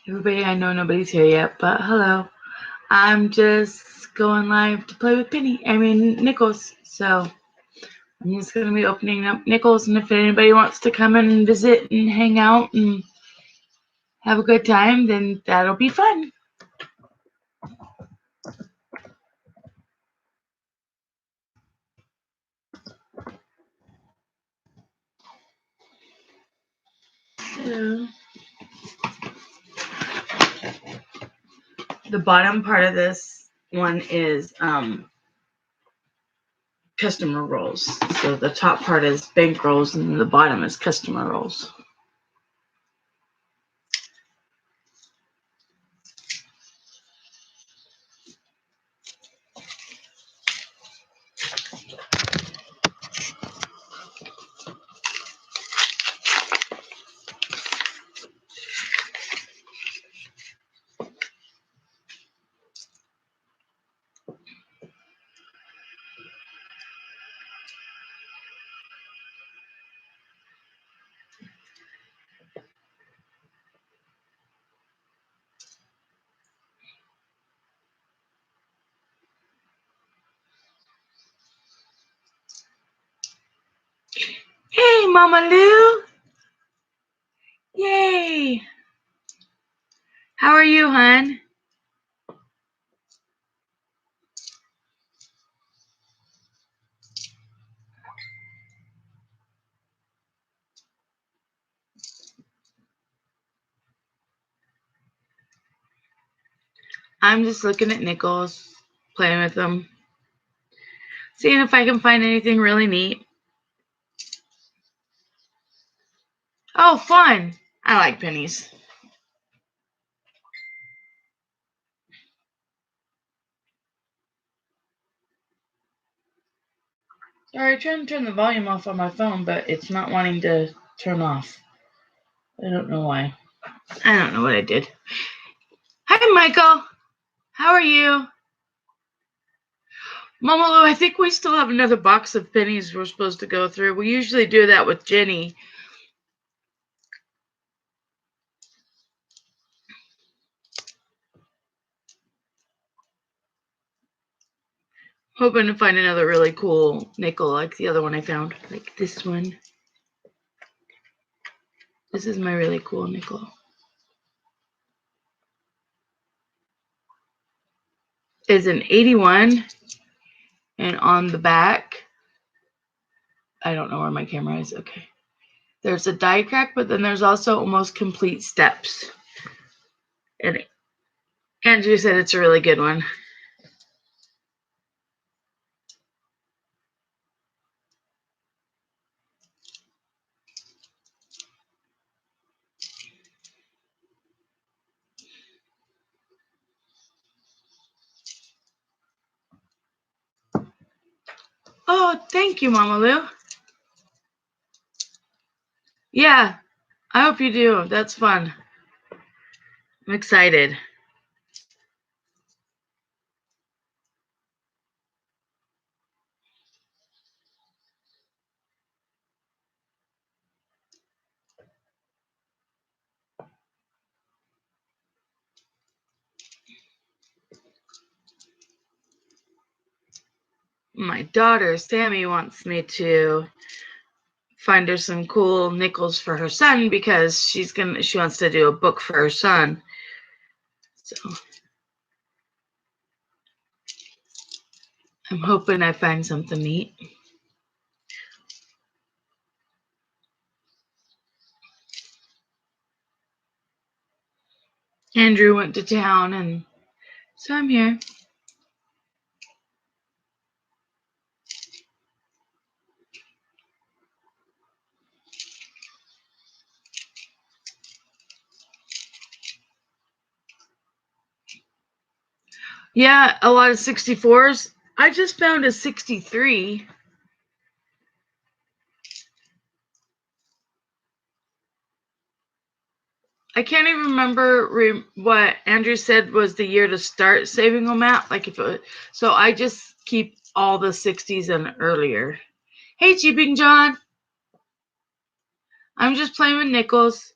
Everybody, I know nobody's here yet, but hello. I'm just going live to play with Nichols. So I'm just going to be opening up Nichols, and if anybody wants to come and visit and hang out and have a good time, then that'll be fun. So the bottom part of this one is customer rolls. So the top part is bank rolls, and the bottom is customer rolls. Hey, Mama Lou! Yay! How are you, hon? I'm just looking at nickels, playing with them, seeing if I can find anything really neat. Oh, fun! I like pennies. Sorry, I tried to turn the volume off on my phone, but it's not wanting to turn off. I don't know why. I don't know what I did. Hi, Michael. How are you? Mama Lou, I think we still have another box of pennies we're supposed to go through. We usually do that with Jenny. Hoping to find another really cool nickel like the other one I found, like this one. This is my really cool nickel. It's an 81, and on the back, I don't know where my camera is. Okay. There's a die crack, but then there's also almost complete steps. And Andrew said it's a really good one. Oh, thank you, Mama Lou. Yeah, I hope you do. That's fun. I'm excited. My daughter, Sammy, wants me to find her some cool nickels for her son because she wants to do a book for her son. So I'm hoping I find something neat. Andrew went to town, and so I'm here. Yeah, a lot of 64s. I just found a 63. I can't even remember what Andrew said was the year to start saving them at. Like if it was, so I just keep all the 60s and earlier. Hey, Cheaping John. I'm just playing with nickels.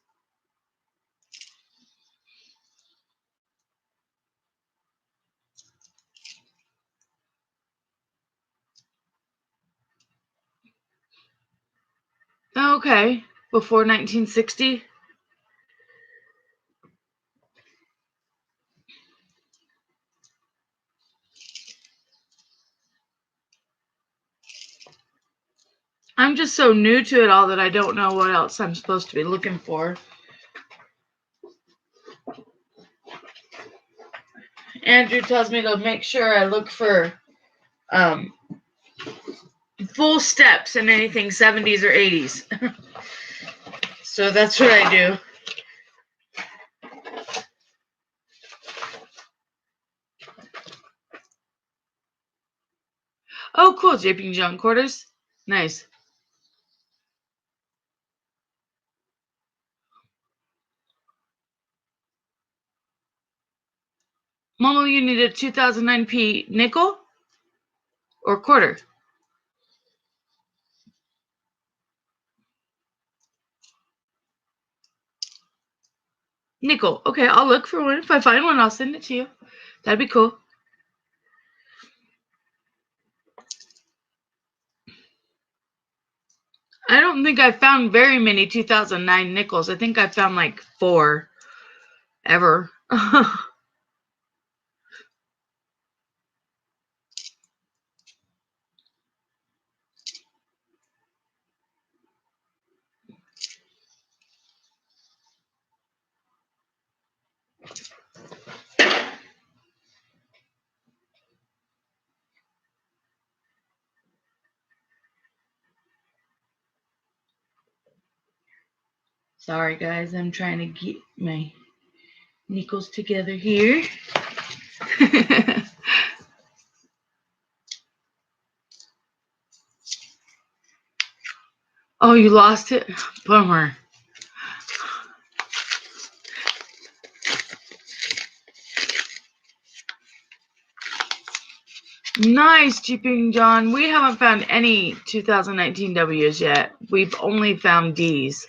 Okay. Before 1960? I'm just so new to it all that I don't know what else I'm supposed to be looking for. Andrew tells me to make sure I look for full steps in anything 70s or 80s. So that's what I do. Oh, cool. JP John quarters. Nice. Momo, you need a 2009p nickel or quarter? Nickel. Okay, I'll look for one. If I find one, I'll send it to you. That'd be cool. I don't think I found very many 2009 nickels. I think I found like 4 ever. Sorry, guys. I'm trying to get my nickels together here. Oh, you lost it? Bummer. Nice, Jeeping John. We haven't found any 2019 W's yet. We've only found D's.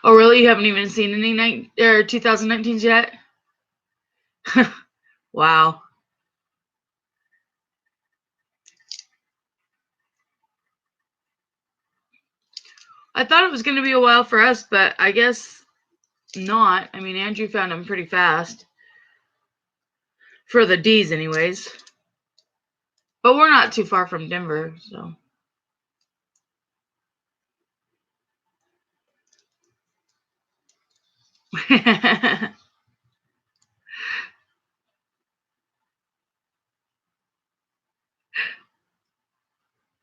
Oh, really? You haven't even seen any 2019s yet? Wow. I thought it was going to be a while for us, but I guess not. I mean, Andrew found them pretty fast. For the D's, anyways. But we're not too far from Denver, so.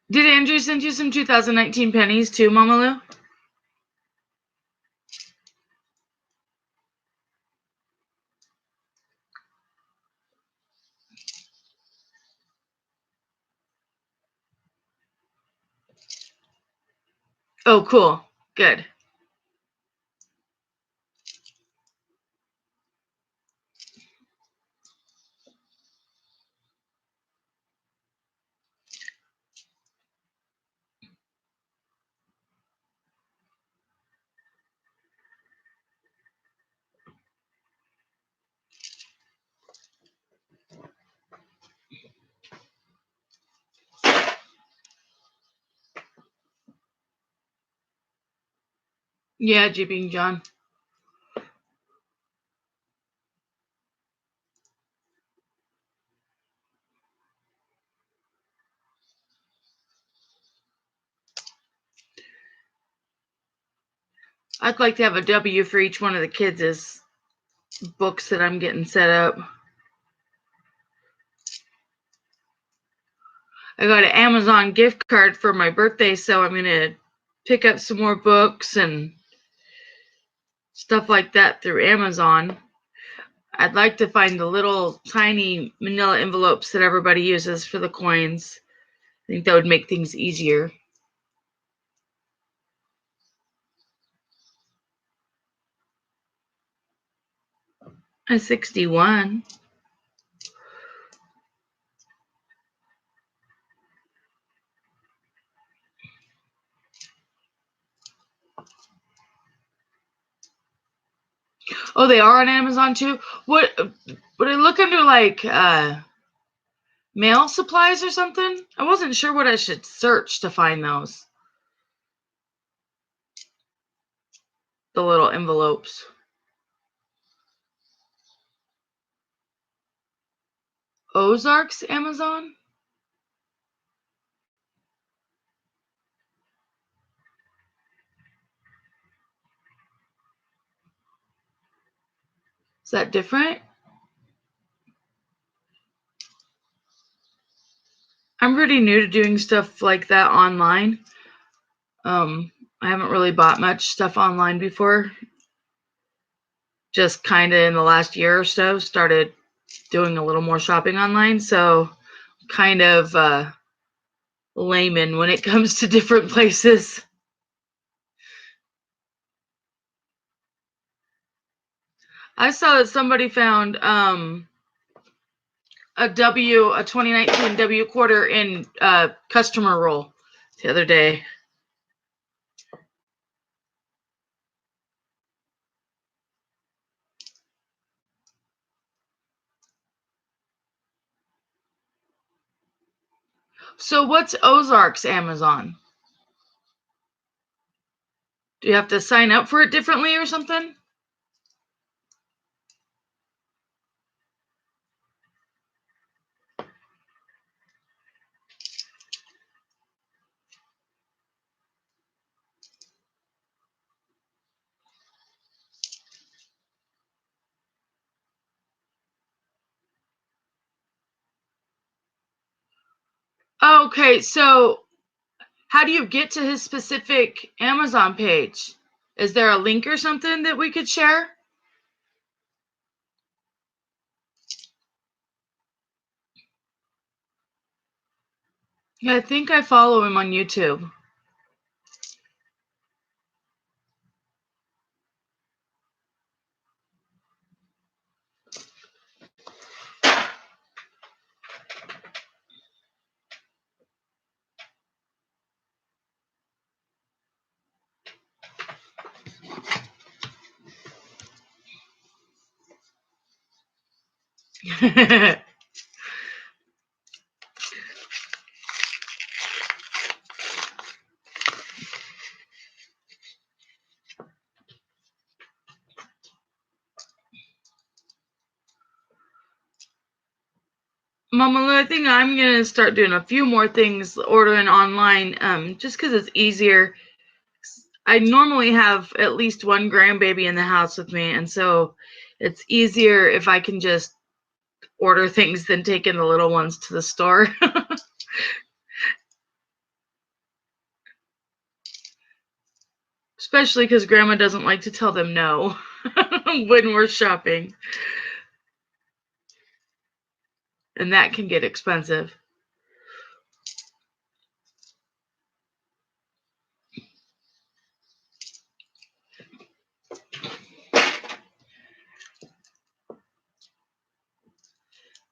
Did Andrew send you some 2019 pennies too, Mama Lou? Oh, cool. Good. Yeah, Jeeping John. I'd like to have a W for each one of the kids' books that I'm getting set up. I got an Amazon gift card for my birthday, so I'm going to pick up some more books and stuff like that through Amazon. I'd like to find the little tiny manila envelopes that everybody uses for the coins. I think that would make things easier. A 61. Oh, they are on Amazon too? What would I look under, like mail supplies or something? I wasn't sure what I should search to find those. The little envelopes. Ozarks Amazon? Is that different? I'm pretty new to doing stuff like that online. I haven't really bought much stuff online before. Just kind of in the last year or so started doing a little more shopping online. So kind of layman when it comes to different places. I saw that somebody found a 2019 W quarter in customer roll the other day. So what's Ozarks Amazon? Do you have to sign up for it differently or something? Okay, so how do you get to his specific Amazon page? Is there a link or something that we could share? Yeah, I think I follow him on YouTube. Mama Lou, I think I'm gonna start doing a few more things ordering online, just because it's easier. I normally have at least one grandbaby in the house with me, and so it's easier if I can just order things than taking the little ones to the store. Especially because grandma doesn't like to tell them no when we're shopping, and that can get expensive.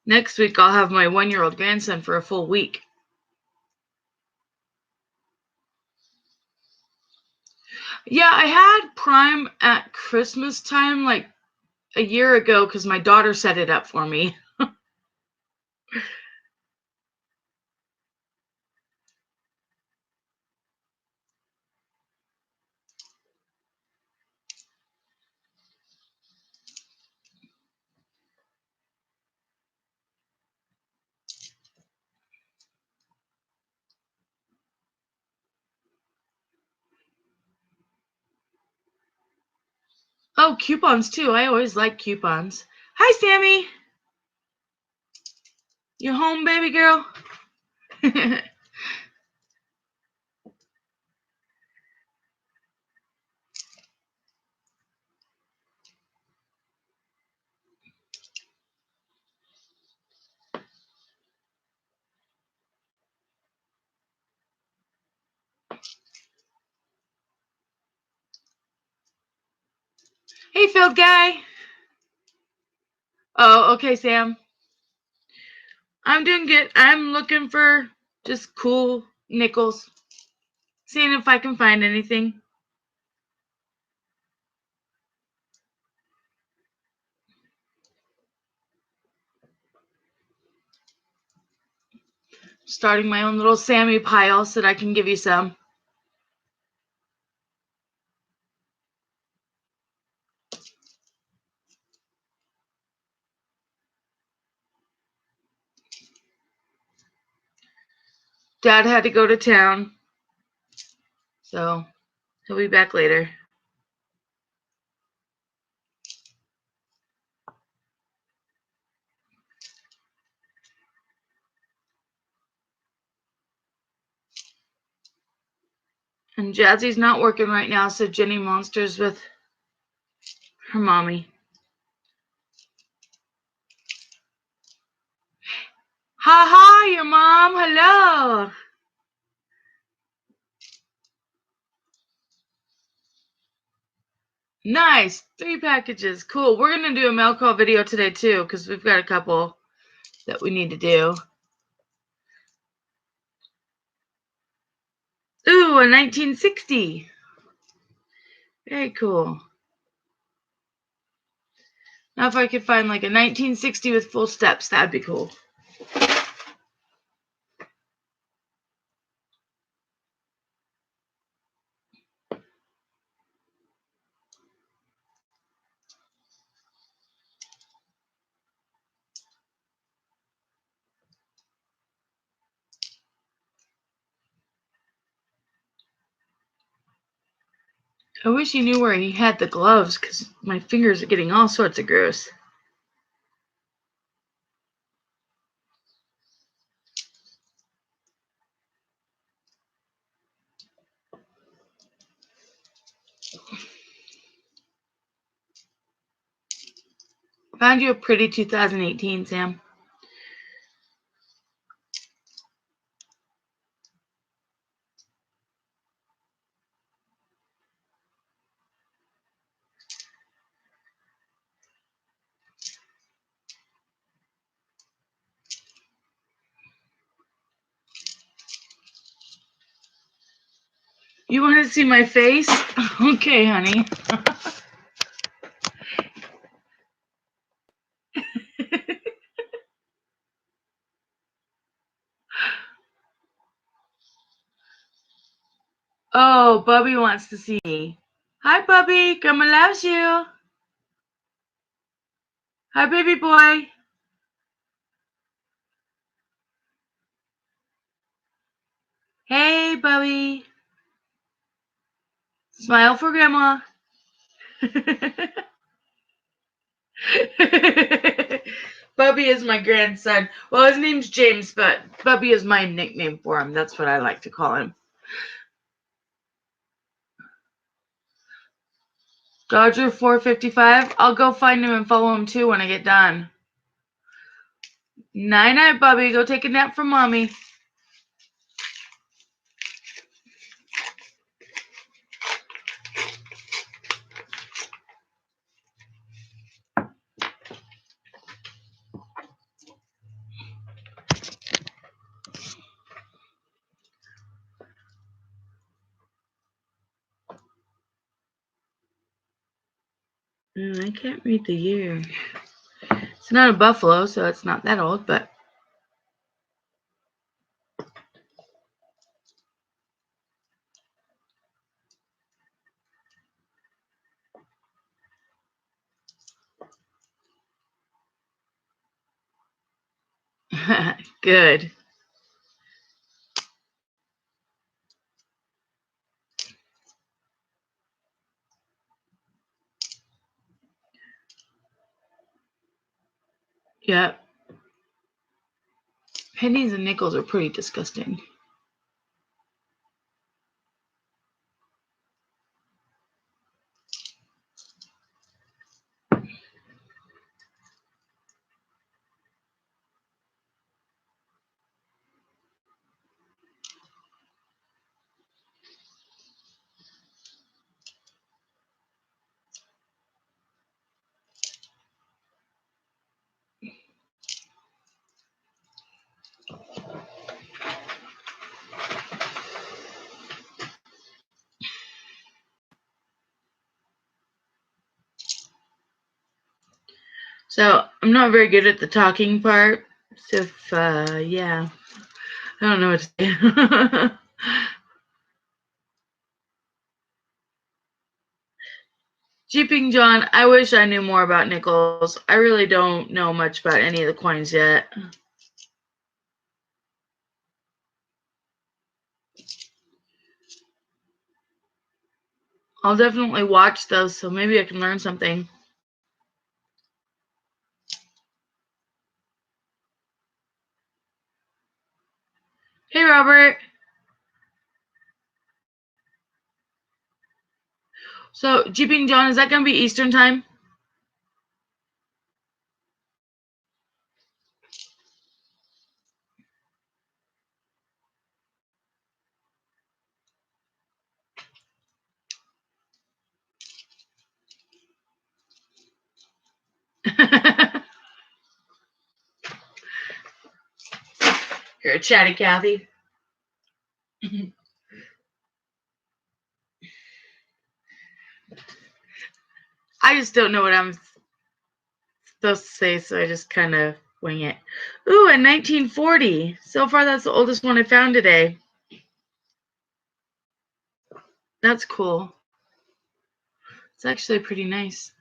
Next week, I'll have my 1-year-old grandson for a full week. Yeah, I had Prime at Christmas time like a year ago because my daughter set it up for me. Oh, coupons too. I always like coupons. Hi, Sammy. You home, baby girl? Hey, field guy. Oh, okay, Sam. I'm doing good. I'm looking for just cool nickels. Seeing if I can find anything. Starting my own little Sammy pile so that I can give you some. Dad had to go to town, so he'll be back later. And Jazzy's not working right now, so Jenny Monster's with her mommy. Ha ha, your mom. Hello. Nice. 3 packages. Cool. We're going to do a mail call video today, too, because we've got a couple that we need to do. Ooh, a 1960. Very cool. Now, if I could find like a 1960 with full steps, that'd be cool. I wish he knew where he had the gloves, because my fingers are getting all sorts of gross. Found you a pretty 2018, Sam. You want to see my face? Okay, honey. Oh, Bubby wants to see me. Hi, Bubby. Grandma loves you. Hi, baby boy. Hey, Bubby. Smile for Grandma. Bubby is my grandson. Well, his name's James, but Bubby is my nickname for him. That's what I like to call him. Dodger 455. I'll go find him and follow him too when I get done. Night night, Bubby. Go take a nap from mommy. I can't read the year. It's not a buffalo, so it's not that old, but good. Yep. Pennies and nickels are pretty disgusting. So I'm not very good at the talking part. So if, yeah, I don't know what to say. Jeeping John, I wish I knew more about nickels. I really don't know much about any of the coins yet. I'll definitely watch those, so maybe I can learn something. Hey, Robert. So, Jeeping John, is that going to be Eastern time? You're a chatty Cathy. I just don't know what I'm supposed to say, so I just kind of wing it. Ooh, in 1940. So far, that's the oldest one I found today. That's cool. It's actually pretty nice.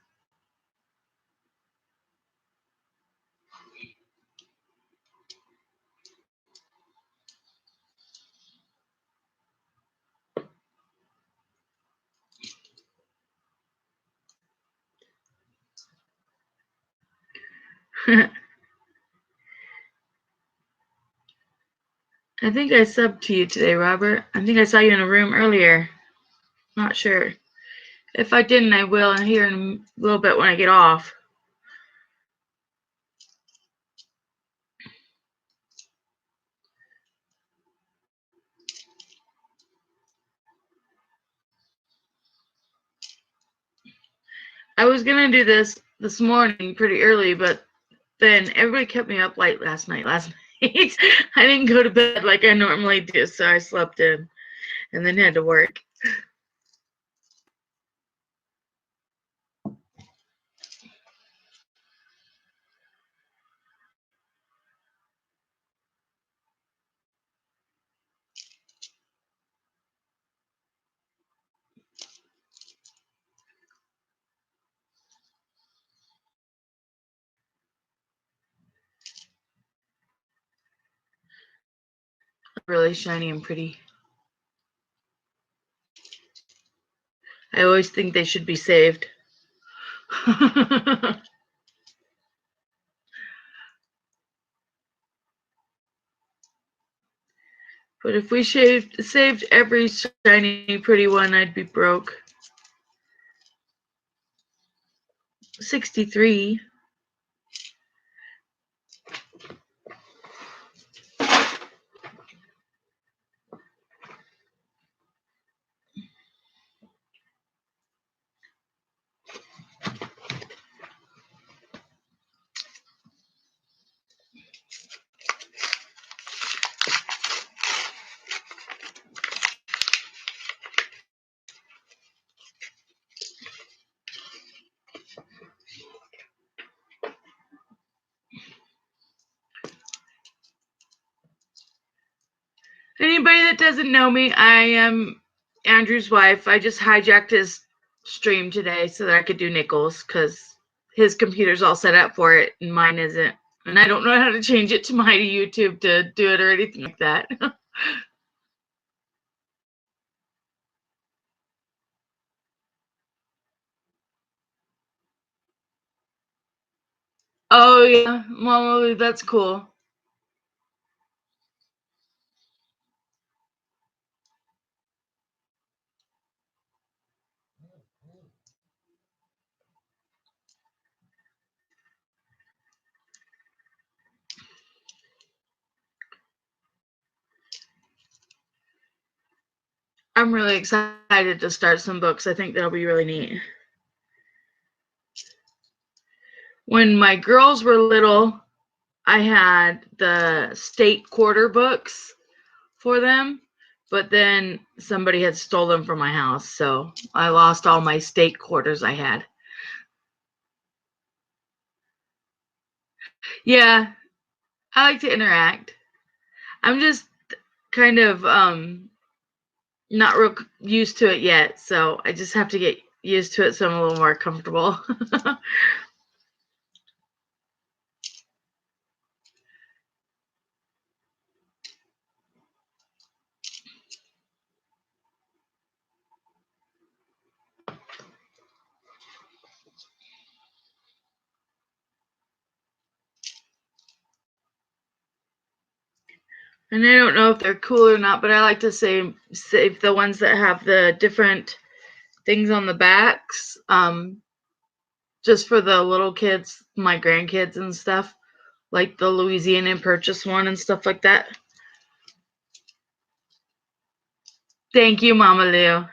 I think I subbed to you today, Robert. I think I saw you in a room earlier. Not sure. If I didn't, I will here in a little bit when I get off. I was going to do this morning pretty early, but then everybody kept me up late last night. I didn't go to bed like I normally do, so I slept in and then had to work. Really shiny and pretty. I always think they should be saved. But if we saved every shiny, pretty one, I'd be broke. 63. Anybody that doesn't know me, I am Andrew's wife. I just hijacked his stream today so that I could do nickels because his computer's all set up for it and mine isn't. And I don't know how to change it to my YouTube to do it or anything like that. Oh, yeah. Well, that's cool. I'm really excited to start some books. I think that'll be really neat. When my girls were little, I had the state quarter books for them, but then somebody had stolen from my house, so I lost all my state quarters I had. Yeah, I like to interact. I'm just kind of not real used to it yet, so I just have to get used to it so I'm a little more comfortable. And I don't know if they're cool or not, but I like to save the ones that have the different things on the backs, just for the little kids, my grandkids and stuff, like the Louisiana Purchase one and stuff like that. Thank you, Mama Lou.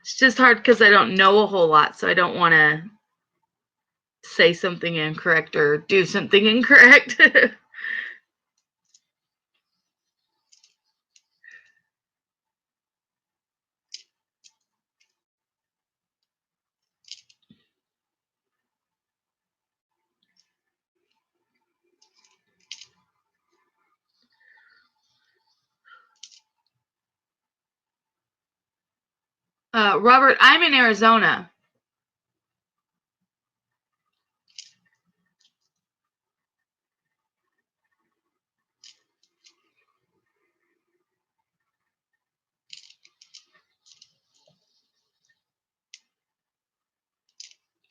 It's just hard because I don't know a whole lot, so I don't want to say something incorrect or do something incorrect. Robert, I'm in Arizona.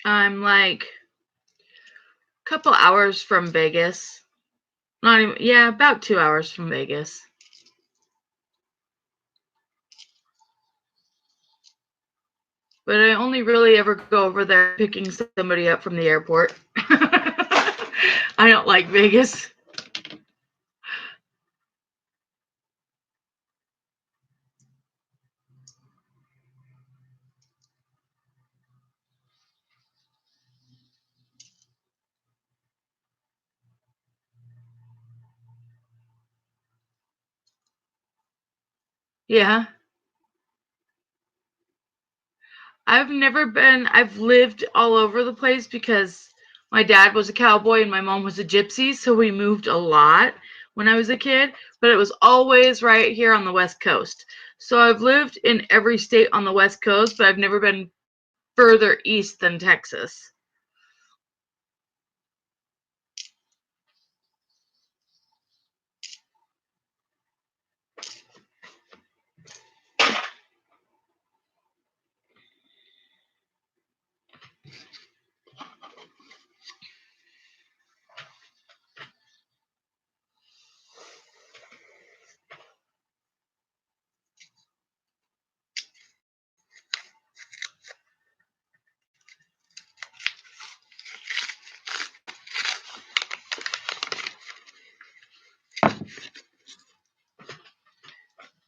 I'm like a couple hours from Vegas. Not even, yeah, about 2 hours from Vegas. But I only really ever go over there picking somebody up from the airport. I don't like Vegas. Yeah. I've lived all over the place because my dad was a cowboy and my mom was a gypsy, so we moved a lot when I was a kid, but it was always right here on the West Coast. So I've lived in every state on the West Coast, but I've never been further east than Texas.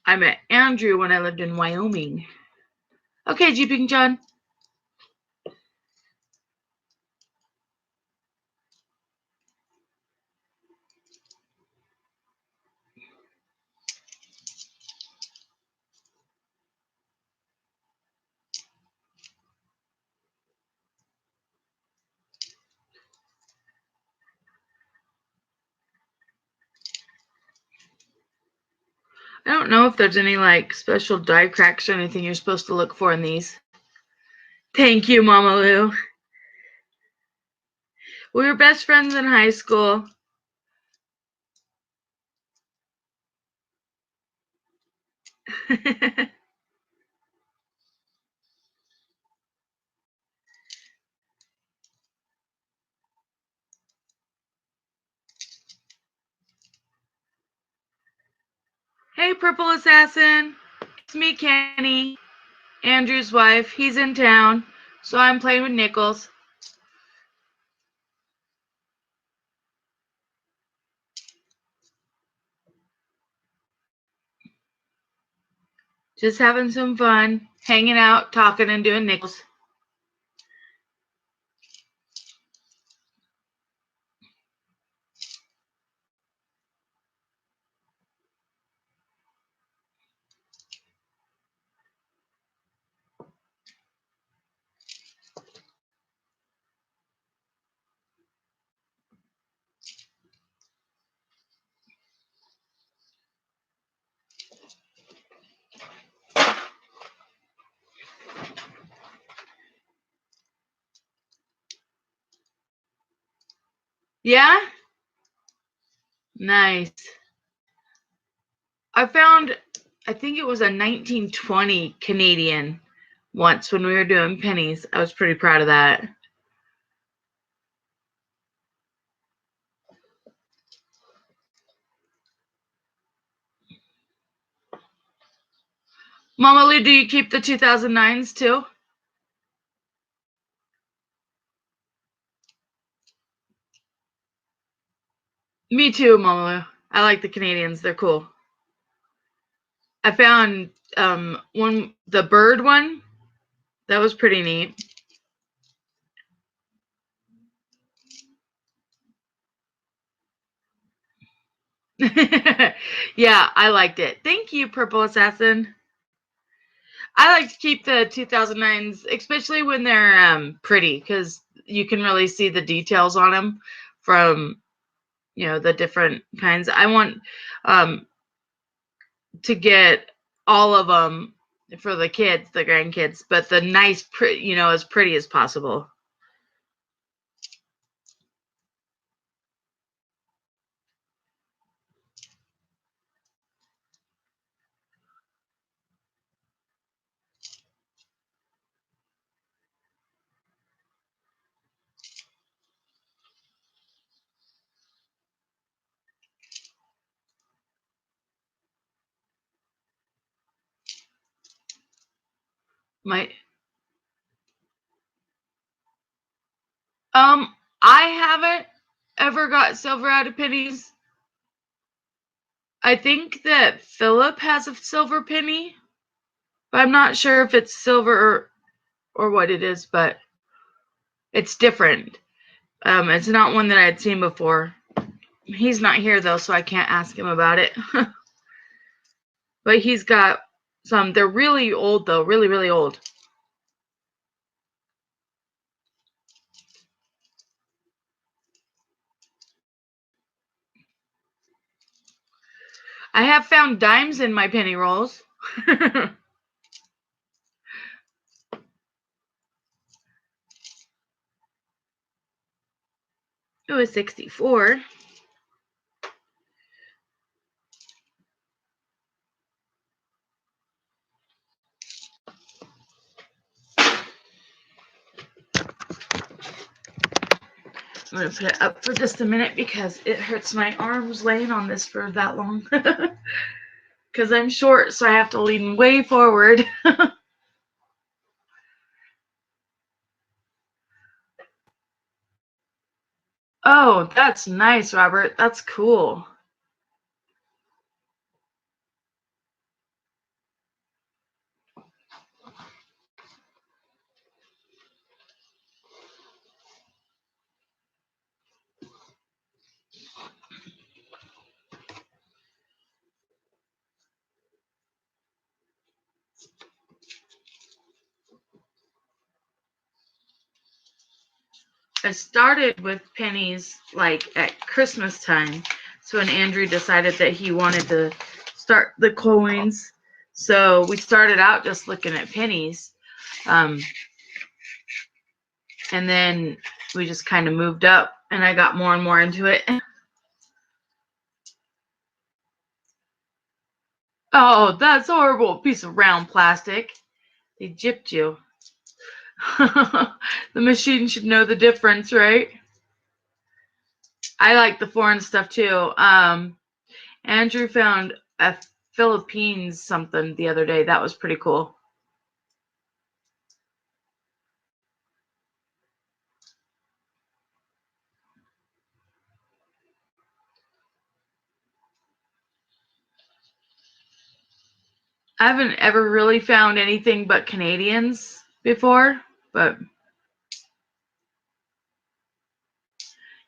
I met Andrew when I lived in Wyoming. Okay, Jeeping John. I don't know if there's any like special die cracks or anything you're supposed to look for in these. Thank you, Mama Lou. We were best friends in high school. Hey, Purple Assassin. It's me, Kenny, Andrew's wife. He's in town, so I'm playing with Nichols. Just having some fun, hanging out, talking, and doing Nichols. Yeah? Nice. I found, I think it was a 1920 Canadian once when we were doing pennies. I was pretty proud of that. Mama Lou, do you keep the 2009s too? Me too, Mama Lou. I like the Canadians. They're cool. I found the bird one. That was pretty neat. Yeah, I liked it. Thank you, Purple Assassin. I like to keep the 2009s, especially when they're pretty, because you can really see the details on them from the different kinds. I want um, to get all of them for the kids, the grandkids, but the nice, as pretty as possible. My um, I haven't ever got silver out of pennies. I think that Philip has a silver penny, but I'm not sure if it's silver or what it is, but it's different. It's not one that I had seen before. He's not here though, so I can't ask him about it. But he's got some. They're really old though, really, really old. I have found dimes in my penny rolls. It was 64. I'm going to put it up for just a minute because it hurts my arms laying on this for that long. Because I'm short, so I have to lean way forward. Oh, that's nice, Robert. That's cool. I started with pennies like at Christmas time. So when Andrew decided that he wanted to start the coins, so we started out just looking at pennies. Um, and then we just kind of moved up and I got more and more into it. Oh, that's horrible. Piece of round plastic. They gypped you. The machine should know the difference, right? I like the foreign stuff too. Andrew found a Philippines something the other day. That was pretty cool. I haven't ever really found anything but Canadians before, but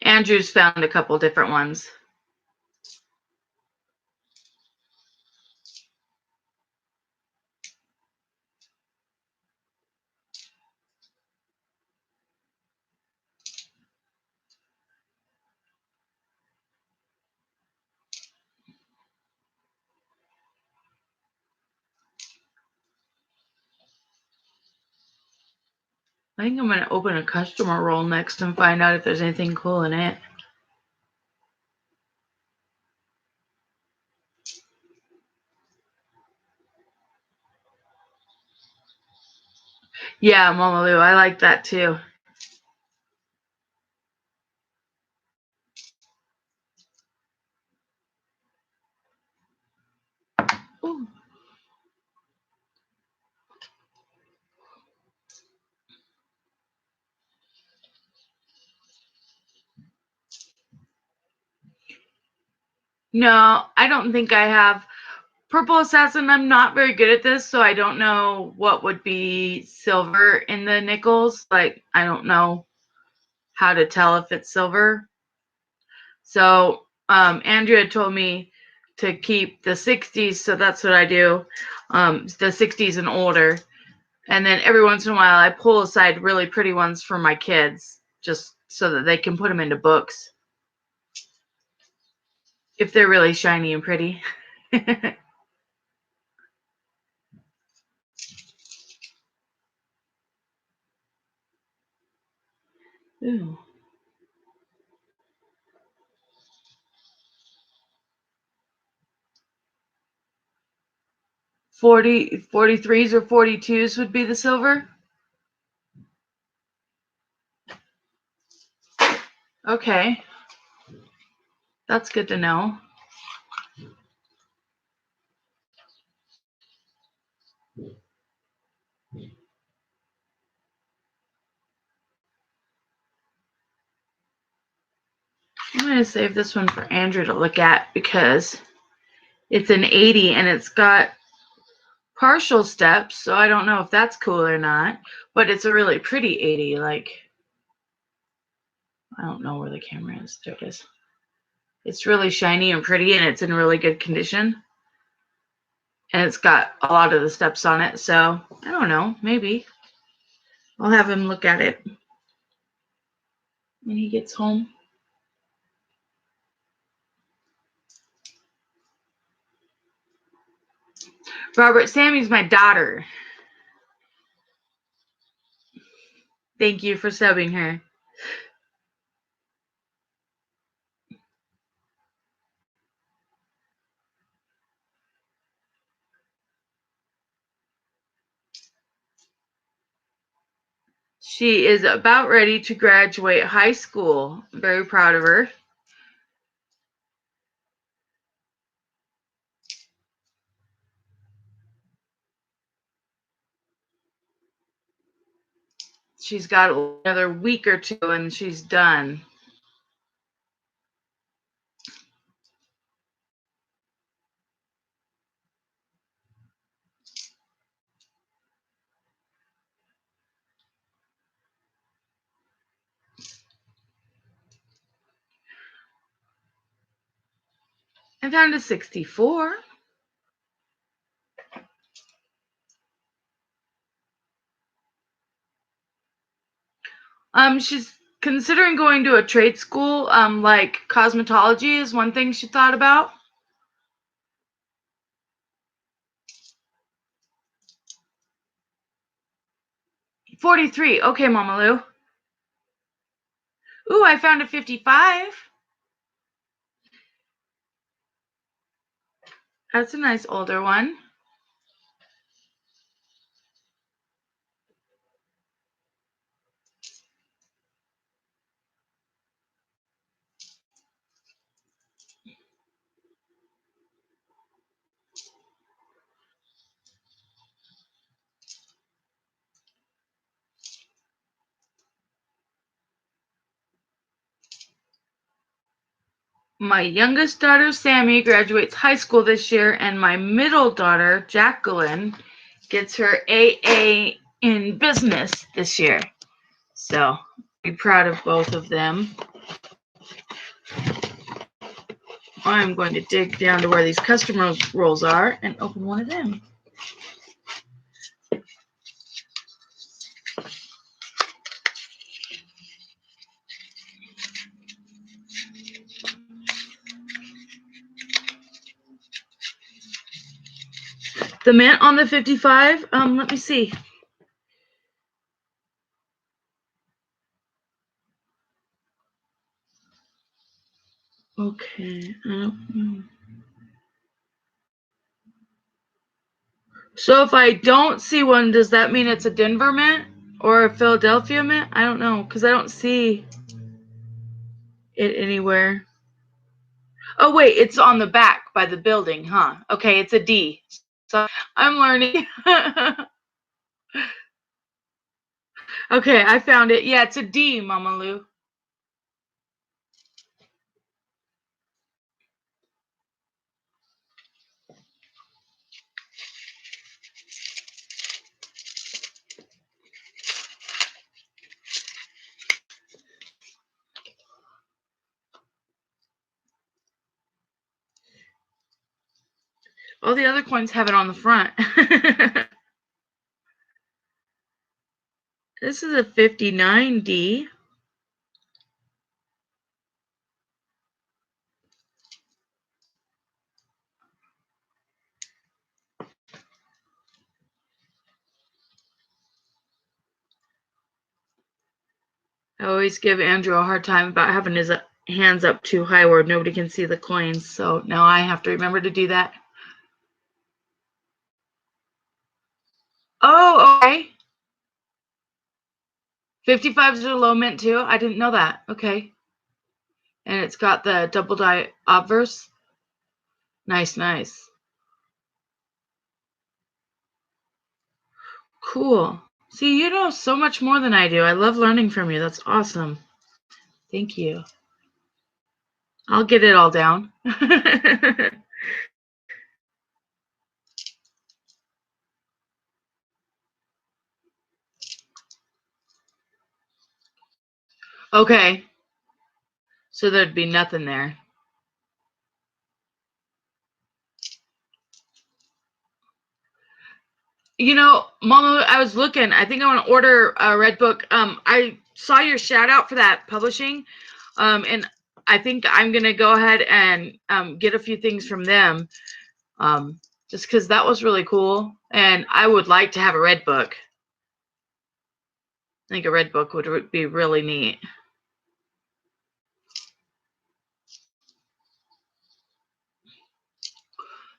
Andrew's found a couple different ones. I think I'm going to open a customer roll next and find out if there's anything cool in it. Yeah, Mama Lou, I like that too. Ooh. No, I don't think I have. Purple Assassin, I'm not very good at this, so I don't know what would be silver in the nickels. Like, I don't know how to tell if it's silver. So, Andrea told me to keep the 60s, so that's what I do. The 60s and older. And then every once in a while, I pull aside really pretty ones for my kids, just so that they can put them into books. If they're really shiny and pretty. Ooh. 43s or 42s would be the silver? Okay. That's good to know. I'm going to save this one for Andrew to look at because it's an 80 and it's got partial steps, so I don't know if that's cool or not, but it's a really pretty 80. Like, I don't know where the camera is. There it is. It's really shiny and pretty, and it's in really good condition. And it's got a lot of the steps on it, so I don't know. Maybe I'll have him look at it when he gets home. Robert, Sammy's my daughter. Thank you for subbing her. She is about ready to graduate high school. I'm very proud of her. She's got another week or two and she's done. I'm down to 64. She's considering going to a trade school. Like cosmetology is one thing she thought about. 43. Okay, Mama Lou. Ooh, I found a 55. That's a nice older one. My youngest daughter, Sammy, graduates high school this year, and my middle daughter, Jacqueline, gets her AA in business this year. So, I'm proud of both of them. I'm going to dig down to where these customer rolls are and open one of them. The mint on the 55, let me see. Okay, I don't know. So if I don't see one, does that mean it's a Denver mint? Or a Philadelphia mint? I don't know, because I don't see it anywhere. Oh, wait, it's on the back by the building, huh? Okay, it's a D. So I'm learning. Okay, I found it. Yeah, it's a D, Mama Lou. All the other coins have it on the front. This is a 59D. I always give Andrew a hard time about having his hands up too high where nobody can see the coins. So now I have to remember to do that. Oh, okay. 55s are low mint too. I didn't know that. Okay. And it's got the double die obverse. Nice, nice. Cool. See, you know so much more than I do. I love learning from you. That's awesome. Thank you. I'll get it all down. Okay. So there'd be nothing there. You know, Mama, I was looking. I think I want to order a red book. I saw your shout out for that publishing, and I think I'm gonna go ahead and get a few things from them, just because that was really cool. And I would like to have a red book. I think a red book would be really neat.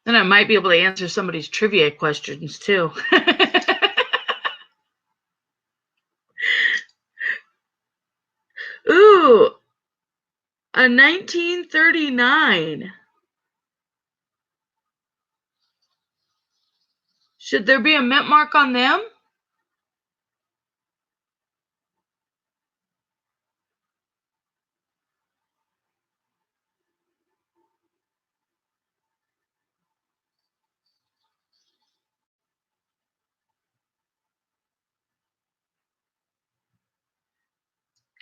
Then I might be able to answer somebody's trivia questions too. Ooh, a 1939. Should there be a mint mark on them?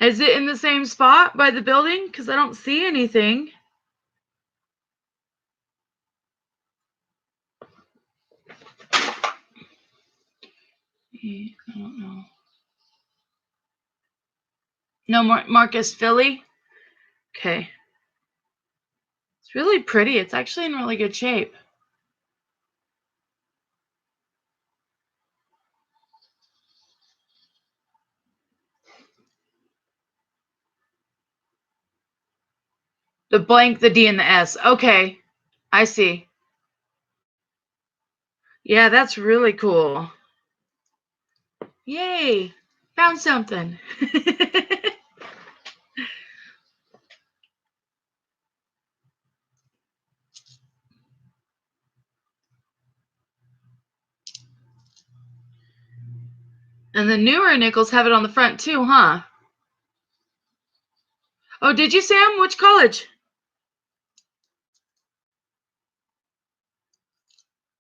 Is it in the same spot by the building? Because I don't see anything. I don't know. No, Marcus Philly? Okay. It's really pretty. It's actually in really good shape. The blank, the D, and the S. Okay. I see. Yeah, that's really cool. Yay. Found something. And the newer nickels have it on the front too, huh? Oh, did you, Sam? Which college?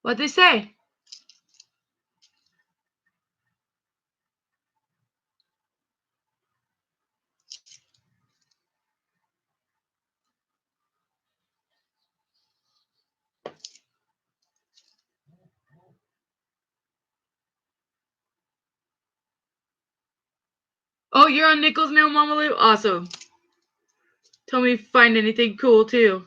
What'd they say? Oh, you're on nickels now, Mama Lou? Awesome. Tell me if you find anything cool too.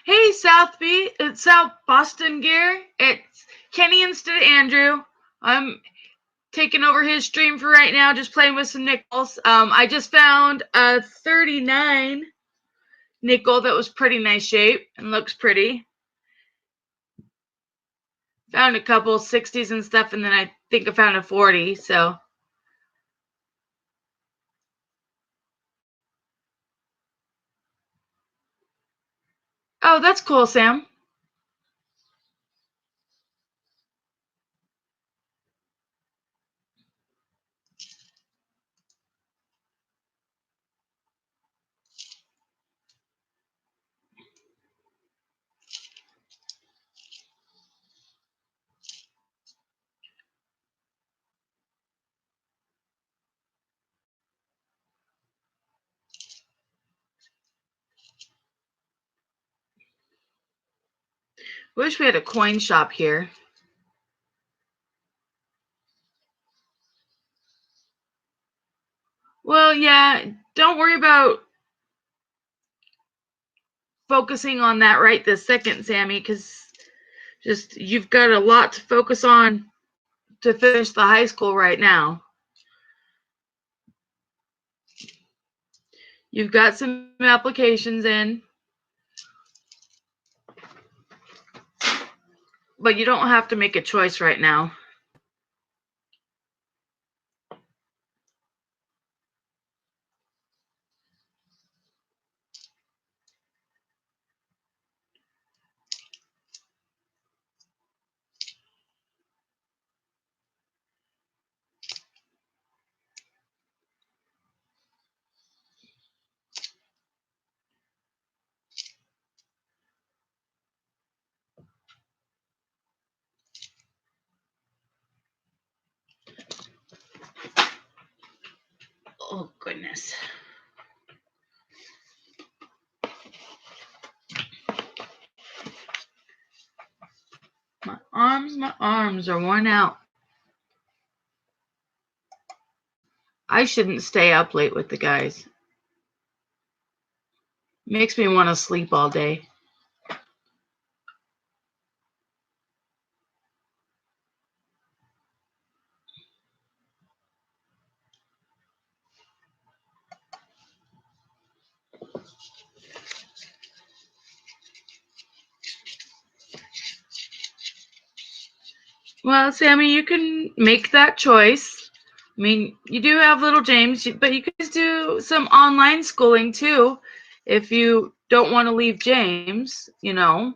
Hey, South Beach, it's South Boston gear. It's Kenny instead of Andrew. I'm taking over his stream for right now, just playing with some nickels. I just found a 39 nickel that was pretty nice shape and looks pretty. Found a couple 60s and stuff, and then I think I found a 40, so. Oh, that's cool, Sam. Wish we had a coin shop here. Well, yeah, don't worry about focusing on that right this second, Sammy, because just you've got a lot to focus on to finish the high school right now. You've got some applications in, but you don't have to make a choice right now. Oh, goodness. My arms are worn out. I shouldn't stay up late with the guys. Makes me want to sleep all day. Well, Sammy, you can make that choice. I mean, you do have little James, but you could do some online schooling too if you don't want to leave James, you know.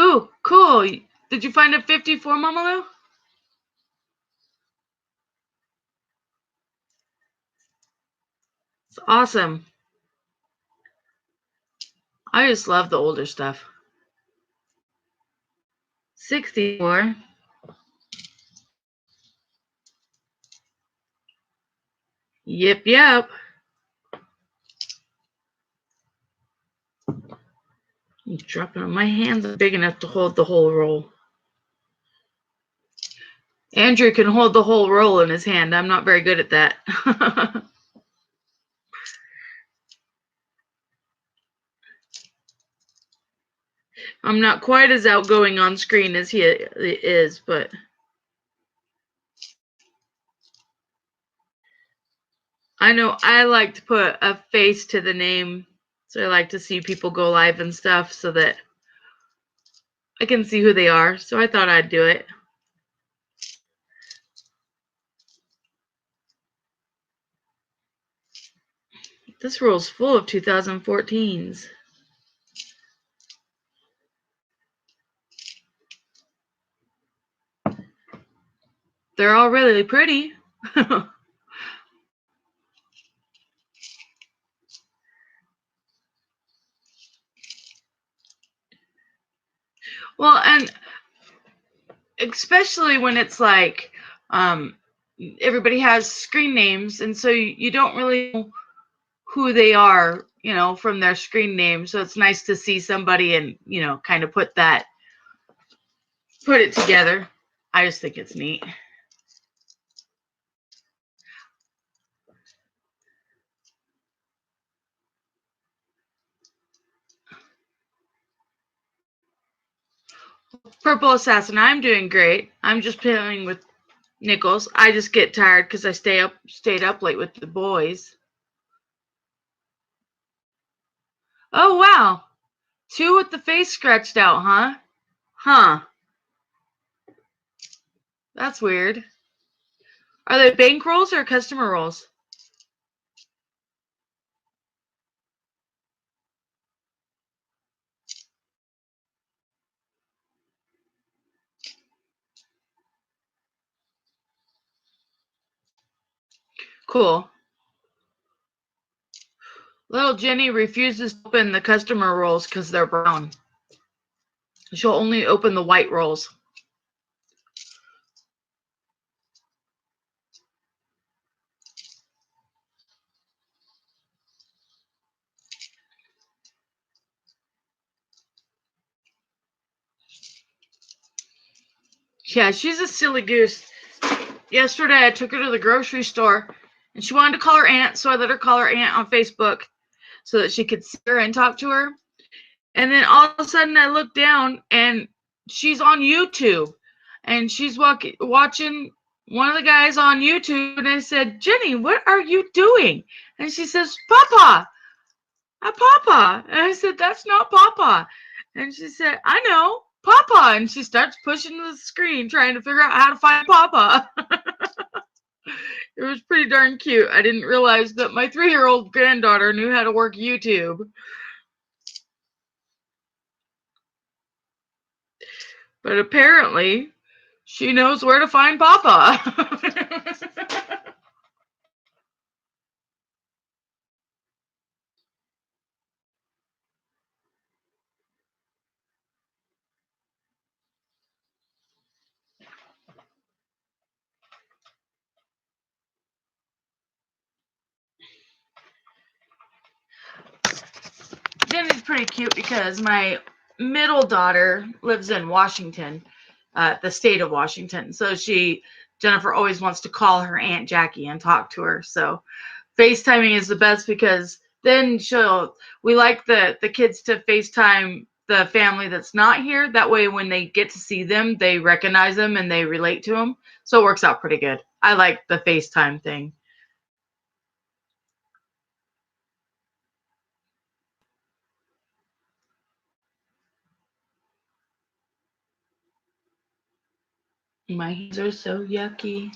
Ooh, cool. Did you find a 54, Mama Lou? It's awesome. I just love the older stuff. 64. Yep, yep. I'm dropping it. My hands are big enough to hold the whole roll. Andrew can hold the whole roll in his hand. I'm not very good at that. I'm not quite as outgoing on screen as he is, but I know I like to put a face to the name. So I like to see people go live and stuff so that I can see who they are. So I thought I'd do it. This roll's full of 2014s. They're all really pretty. Well, and especially when it's like everybody has screen names, and so you don't really know who they are from their screen name. So it's nice to see somebody and, kind of put it together. I just think it's neat. Purple Assassin, I'm doing great. I'm just playing with Nichols. I just get tired because I stayed up late with the boys. Oh, wow. 2 with the face scratched out, huh? Huh. That's weird. Are they bank rolls or customer rolls? Cool. Little Jenny refuses to open the customer rolls because they're brown. She'll only open the white rolls. Yeah, she's a silly goose. Yesterday, I took her to the grocery store, and she wanted to call her aunt, so I let her call her aunt on Facebook so that she could see her and talk to her. And then all of a sudden, I looked down, and she's on YouTube, and she's watching one of the guys on YouTube, and I said, Jenny, what are you doing? And she says, Papa, Papa. And I said, that's not Papa. And she said, I know, Papa. And she starts pushing the screen, trying to figure out how to find Papa. It was pretty darn cute. I didn't realize that my 3-year-old granddaughter knew how to work YouTube. But apparently, she knows where to find Papa. Jenny's pretty cute because my middle daughter lives in Washington, the state of Washington. So Jennifer always wants to call her Aunt Jackie and talk to her. So FaceTiming is the best because then we like the kids to FaceTime the family that's not here. That way when they get to see them, they recognize them and they relate to them. So it works out pretty good. I like the FaceTime thing. My hands are so yucky.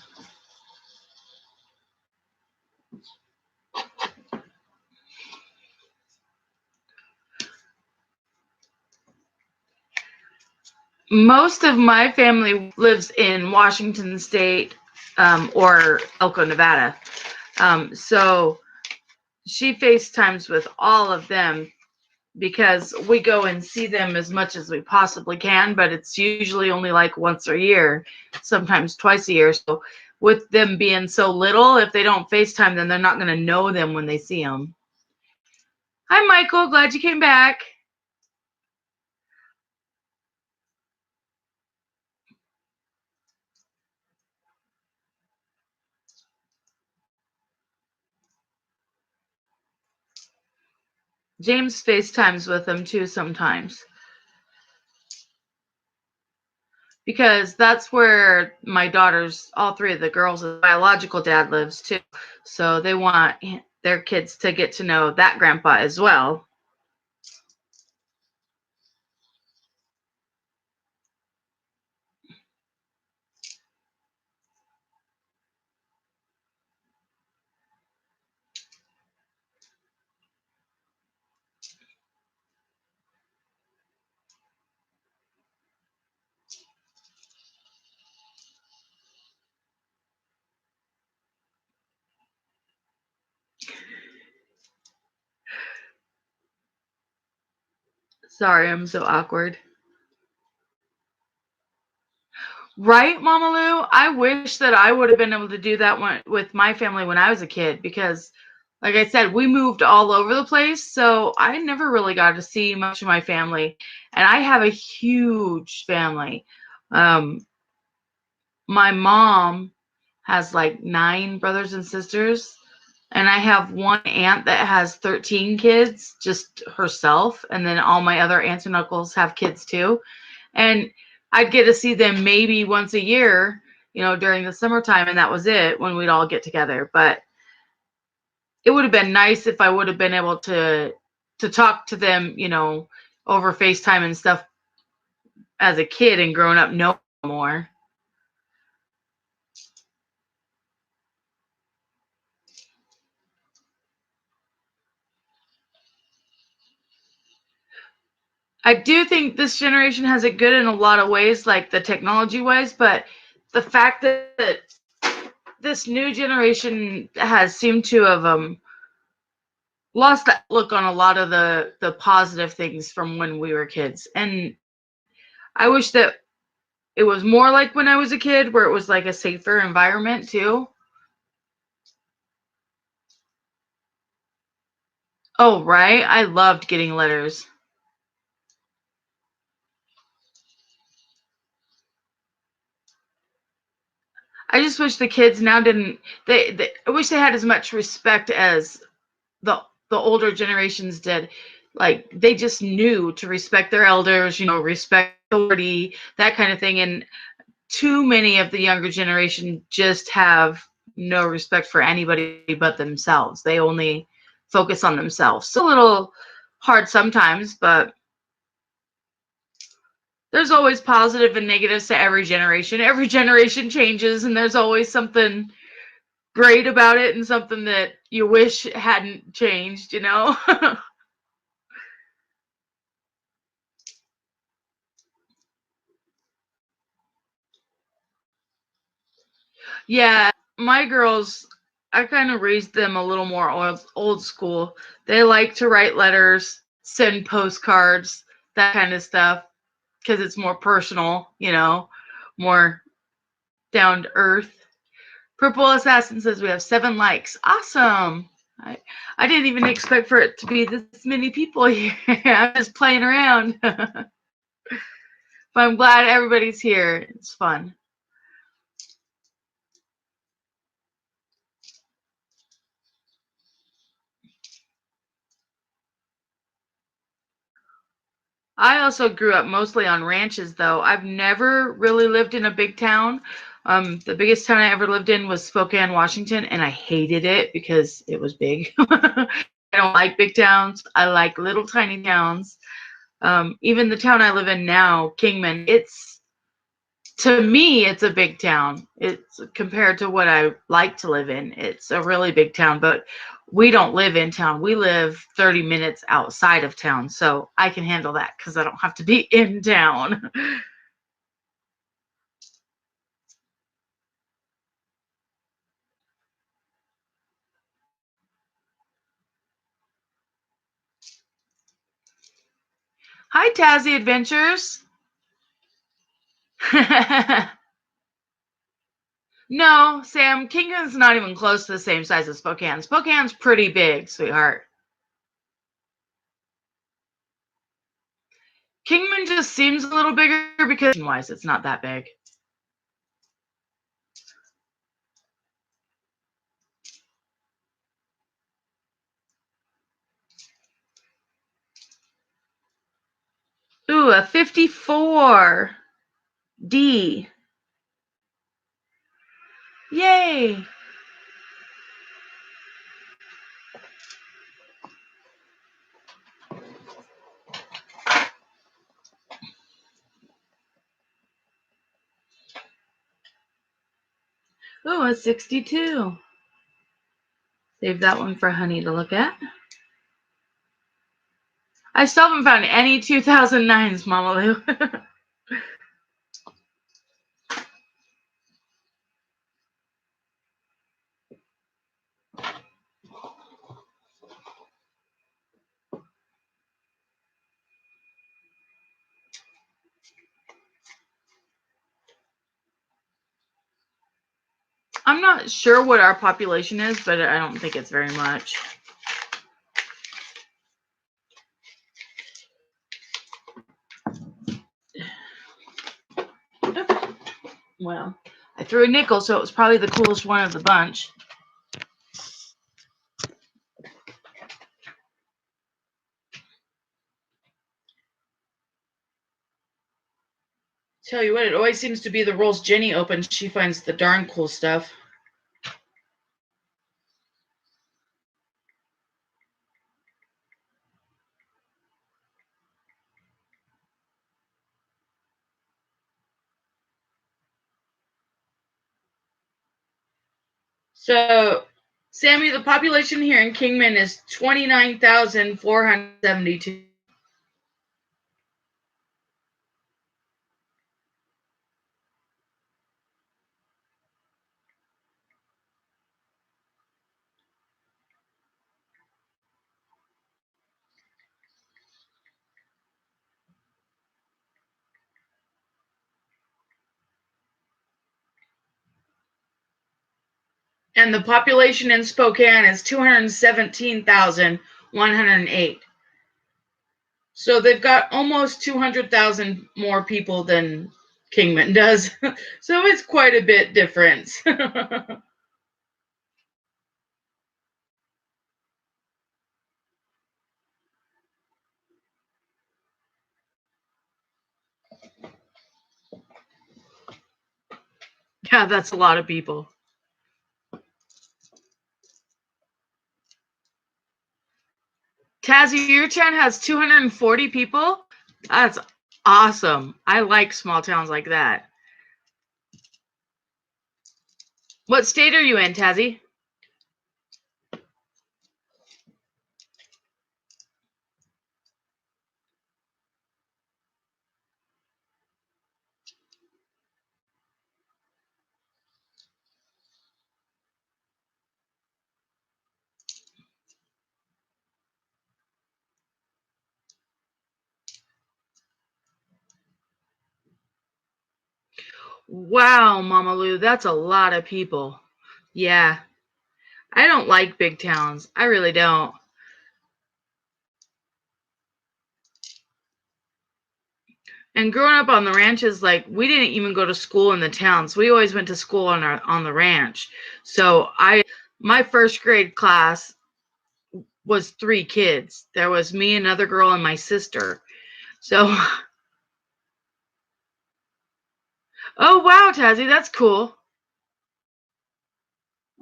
Most of my family lives in Washington State or Elko, Nevada. So she FaceTimes with all of them because we go and see them as much as we possibly can, but it's usually only like once a year, sometimes twice a year. So with them being so little, if they don't FaceTime, then they're not going to know them when they see them. Hi, Michael. Glad you came back. James FaceTimes with them too sometimes. Because that's where my daughters, all 3 of the girls, biological dad lives too. So they want their kids to get to know that grandpa as well. Sorry, I'm so awkward. Right, Mama Lou? I wish that I would have been able to do that with my family when I was a kid because like I said, we moved all over the place, so I never really got to see much of my family. And I have a huge family. Um, my mom has like 9 brothers and sisters, and I have one aunt that has 13 kids, just herself, and then all my other aunts and uncles have kids too. And I'd get to see them maybe once a year, during the summertime, and that was it when we'd all get together. But it would have been nice if I would have been able to talk to them, over FaceTime and stuff as a kid and growing up no more. I do think this generation has it good in a lot of ways, like the technology ways, but the fact that this new generation has seemed to have lost that look on a lot of the positive things from when we were kids. And I wish that it was more like when I was a kid, where it was like a safer environment too. Oh, right. I loved getting letters. I just wish the kids now didn't. I wish they had as much respect as the the older generations did. Like they just knew to respect their elders, respect authority, that kind of thing. And too many of the younger generation just have no respect for anybody but themselves. They only focus on themselves. It's a little hard sometimes, but there's always positive and negatives to every generation. Every generation changes, and there's always something great about it and something that you wish hadn't changed. Yeah, my girls, I kind of raised them a little more old school. They like to write letters, send postcards, that kind of stuff, because it's more personal, more down to earth. Purple Assassin says we have 7 likes. Awesome. I, I didn't even expect for it to be this many people here. I'm just playing around. But I'm glad everybody's here. It's fun. I also grew up mostly on ranches, though. I've never really lived in a big town. The biggest town I ever lived in was Spokane, Washington, and I hated it because it was big. I don't like big towns. I like little tiny towns. Even the town I live in now, Kingman, to me, it's a big town. It's compared to what I like to live in. It's a really big town, but we don't live in town. We live 30 minutes outside of town, so I can handle that because I don't have to be in town. Hi, Tazzy Adventures. No, Sam, Kingman's not even close to the same size as Spokane. Spokane's pretty big, sweetheart. Kingman just seems a little bigger because wise, it's not that big. Ooh, a 54. D. Yay! Ooh, a 62. Save that one for Honey to look at. I still haven't found any 2009s, Mama Lou. I'm not sure what our population is, but I don't think it's very much. Well, I threw a nickel, so it was probably the coolest one of the bunch. Tell you what, it always seems to be the rolls Jenny opens. She finds the darn cool stuff. So, Sammy, the population here in Kingman is 29,472. And the population in Spokane is 217,108. So they've got almost 200,000 more people than Kingman does. So it's quite a bit difference. Yeah, that's a lot of people. Tazzy, your town has 240 people? That's awesome. I like small towns like that. What state are you in, Tazzy? Wow, Mama Lou, that's a lot of people. Yeah, I don't like big towns. I really don't. And growing up on the ranches, like we didn't even go to school in the towns. We always went to school on the ranch. So my first grade class was 3 kids. There was me, another girl, and my sister. So, oh wow, Tazzy, that's cool.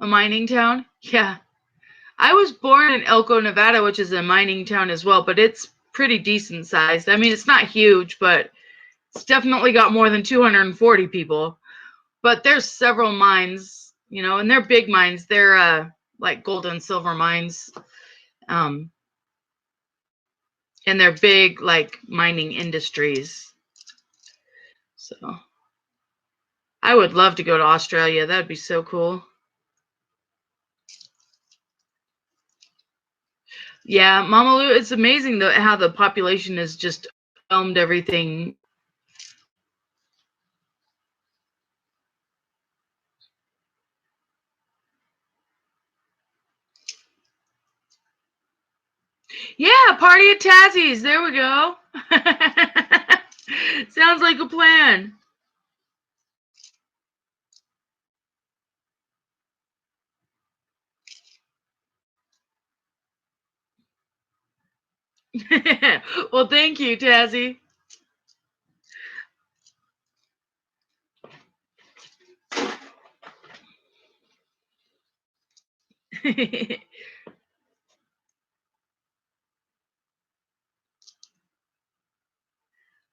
A mining town? Yeah. I was born in Elko, Nevada, which is a mining town as well, but it's pretty decent sized. I mean, it's not huge, but it's definitely got more than 240 people. But there's several mines, and they're big mines. They're like gold and silver mines. And they're big, like mining industries. So I would love to go to Australia. That'd be so cool. Yeah, Mama Lou, it's amazing though how the population has just filmed everything. Yeah, party at Tazzy's. There we go. Sounds like a plan. Well, thank you, Tazzy.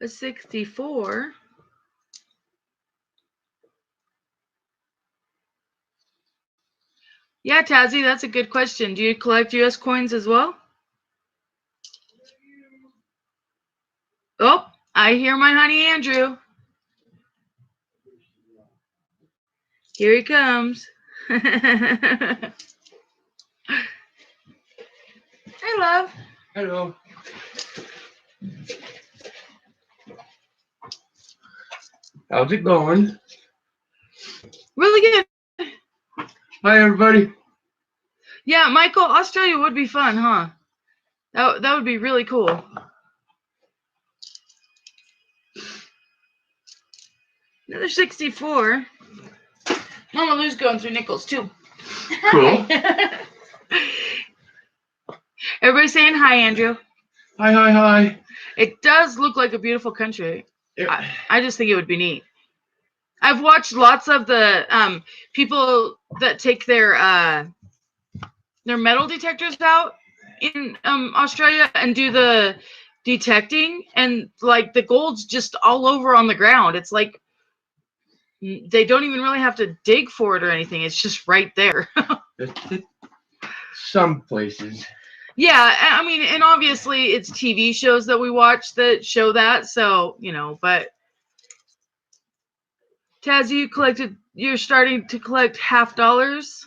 A 64. Yeah, Tazzy, that's a good question. Do you collect US coins as well? Oh, I hear my honey Andrew. Here he comes. Hey, love. Hello. How's it going? Really good. Hi, everybody. Yeah, Michael, Australia would be fun, huh? That would be really cool. Another 64. Mama Lou's going through nickels, too. Cool. Everybody saying hi, Andrew. Hi, hi, hi. It does look like a beautiful country. Yeah. I just think it would be neat. I've watched lots of the people that take their metal detectors out in Australia and do the detecting, and like the gold's just all over on the ground. It's like they don't even really have to dig for it or anything. It's just right there. Some places. Yeah, I mean, and obviously it's TV shows that we watch that show that, so, you know, but Taz, you're starting to collect $50.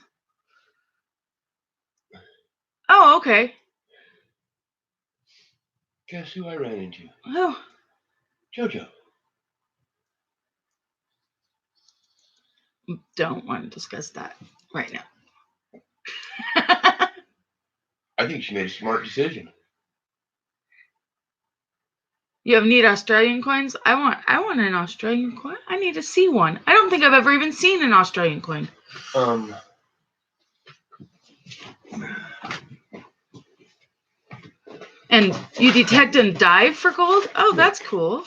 Oh, okay. Guess who I ran into? Oh. JoJo. Don't want to discuss that right now. I think she made a smart decision. You have neat Australian coins? I want an Australian coin. I need to see one. I don't think I've ever even seen an Australian coin. And you detect and dive for gold? Oh, that's cool.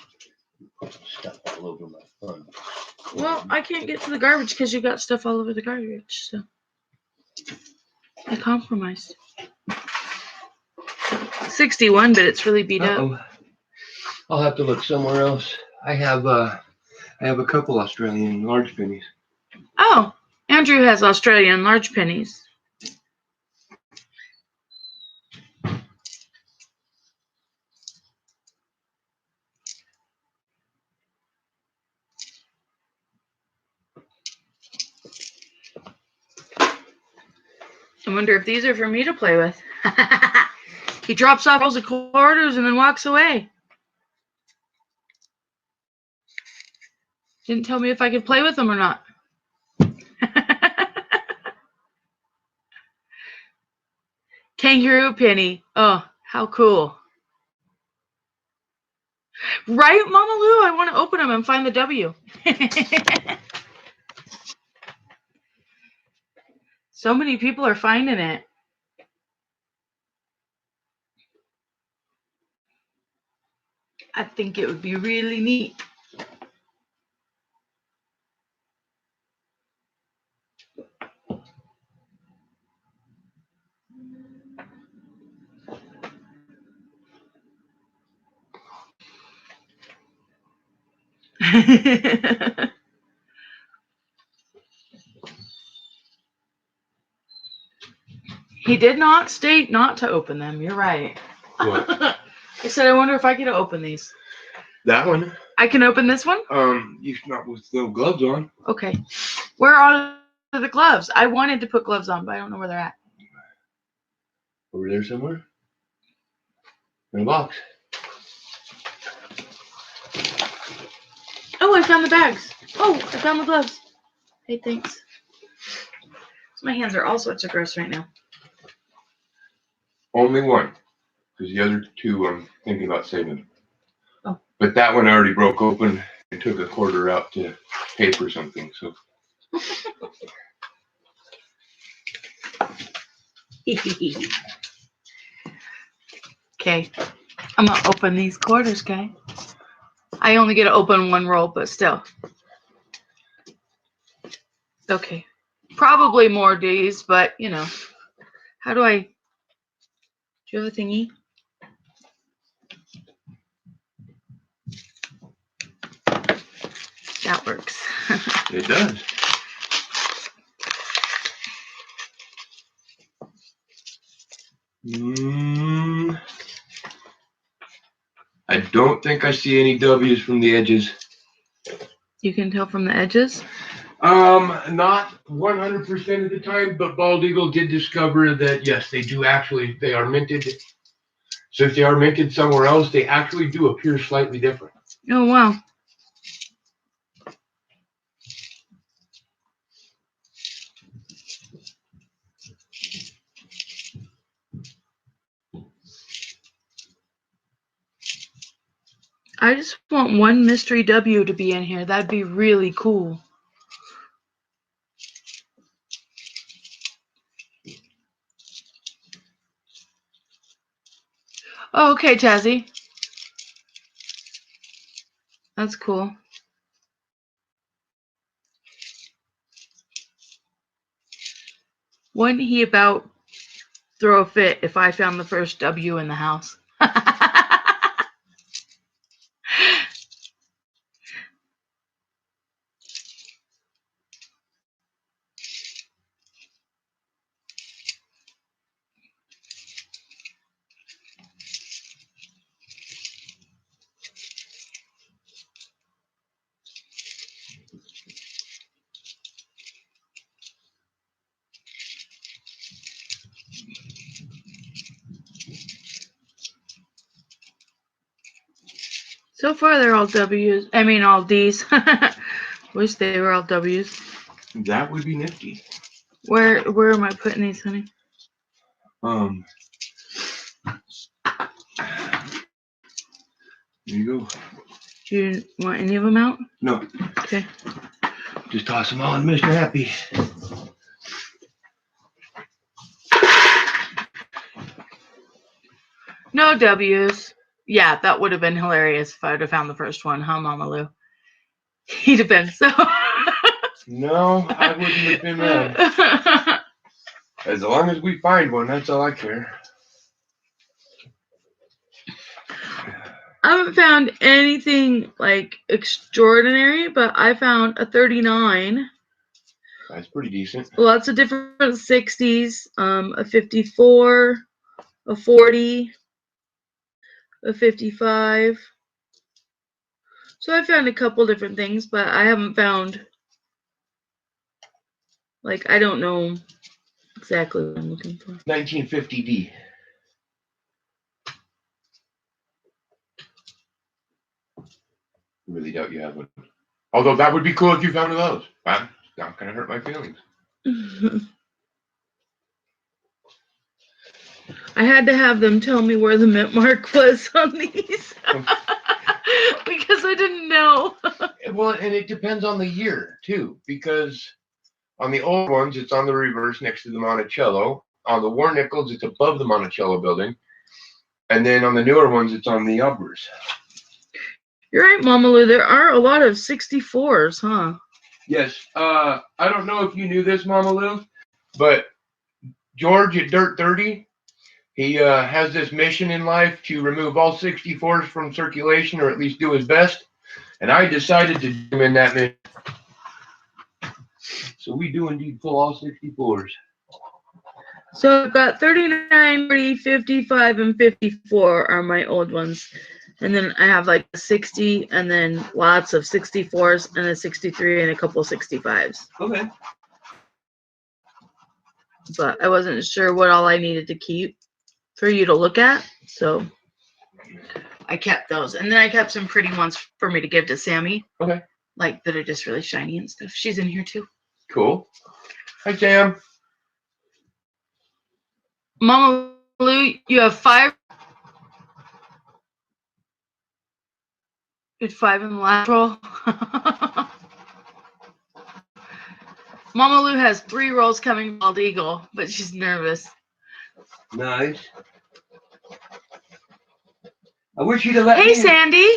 Stuff all over my phone. Well, I can't get to the garbage because you got stuff all over the garbage, so I compromised. 61, but it's really beat up. I'll have to look somewhere else. I have a couple Australian large pennies. Oh, Andrew has Australian large pennies. I wonder if these are for me to play with. He drops off rolls of quarters and then walks away. Didn't tell me if I could play with them or not. Kangaroo penny. Oh, how cool. Right, Mama Lou? I want to open them and find the W. So many people are finding it. I think it would be really neat. He did not state not to open them. You're right. What? I said, I wonder if I could open these. That one? I can open this one? You not with no gloves on. Okay. Where are the gloves? I wanted to put gloves on, but I don't know where they're at. Over there somewhere? In a box. Oh, I found the bags. Oh, I found the gloves. Hey, thanks. My hands are all sorts of gross right now. Only one. Because the other two I'm thinking about saving. Oh. But that one already broke open. I took a quarter out to pay for something, so. Okay. I'm going to open these quarters, okay? I only get to open one roll, but still. Okay. Probably more days, but, you know. How do I... Do you have a thingy? That works. It does. I don't think I see any W's from the edges. You can tell from the edges? Not 100% of the time, but Bald Eagle did discover that, yes, they are minted. So if they are minted somewhere else, they actually do appear slightly different. Oh, wow. I just want one mystery W to be in here. That'd be really cool. Oh, okay, Tazzy. That's cool. Wouldn't he about throw a fit if I found the first W in the house? So far, they're all W's. I mean, all D's. Wish they were all W's. That would be nifty. Where am I putting these, honey? There you go. Do you want any of them out? No. Okay. Just toss them all in Mr. Happy. No W's. Yeah, that would have been hilarious if I would have found the first one, huh, Mama Lou? He'd have been so. No, I wouldn't have been mad. As long as we find one, that's all I care. I haven't found anything like extraordinary, but I found a 39. That's pretty decent. Lots of different 60s, a 54, a 40, a 55. So I found a couple different things, but I haven't found, like, I don't know exactly what I'm looking for. 1950D. Really doubt you have one. Although that would be cool if you found one of those. That's not going to hurt my feelings. I had to have them tell me where the mint mark was on these. Because I didn't know. Well, and it depends on the year, too. Because on the old ones, it's on the reverse next to the Monticello. On the War Nickels, it's above the Monticello building. And then on the newer ones, it's on the uppers. You're right, Mama Lou. There are a lot of 64s, huh? Yes. I don't know if you knew this, Mama Lou, but George at Dirt 30, he has this mission in life to remove all 64s from circulation, or at least do his best. And I decided to do him in that mission. So we do indeed pull all 64s. So I've got 39, 40, 55, and 54 are my old ones. And then I have like a 60 and then lots of 64s and a 63 and a couple 65s. Okay. But I wasn't sure what all I needed to keep for you to look at. So I kept those. And then I kept some pretty ones for me to give to Sammy. Okay. Like that are just really shiny and stuff. She's in here too. Cool. Hi, Sam. Mama Lou, you have 5. You had 5 in the last roll. Mama Lou has 3 rolls coming Bald Eagle, but she's nervous. Nice. I wish he'd have let me. Hey, Sandy.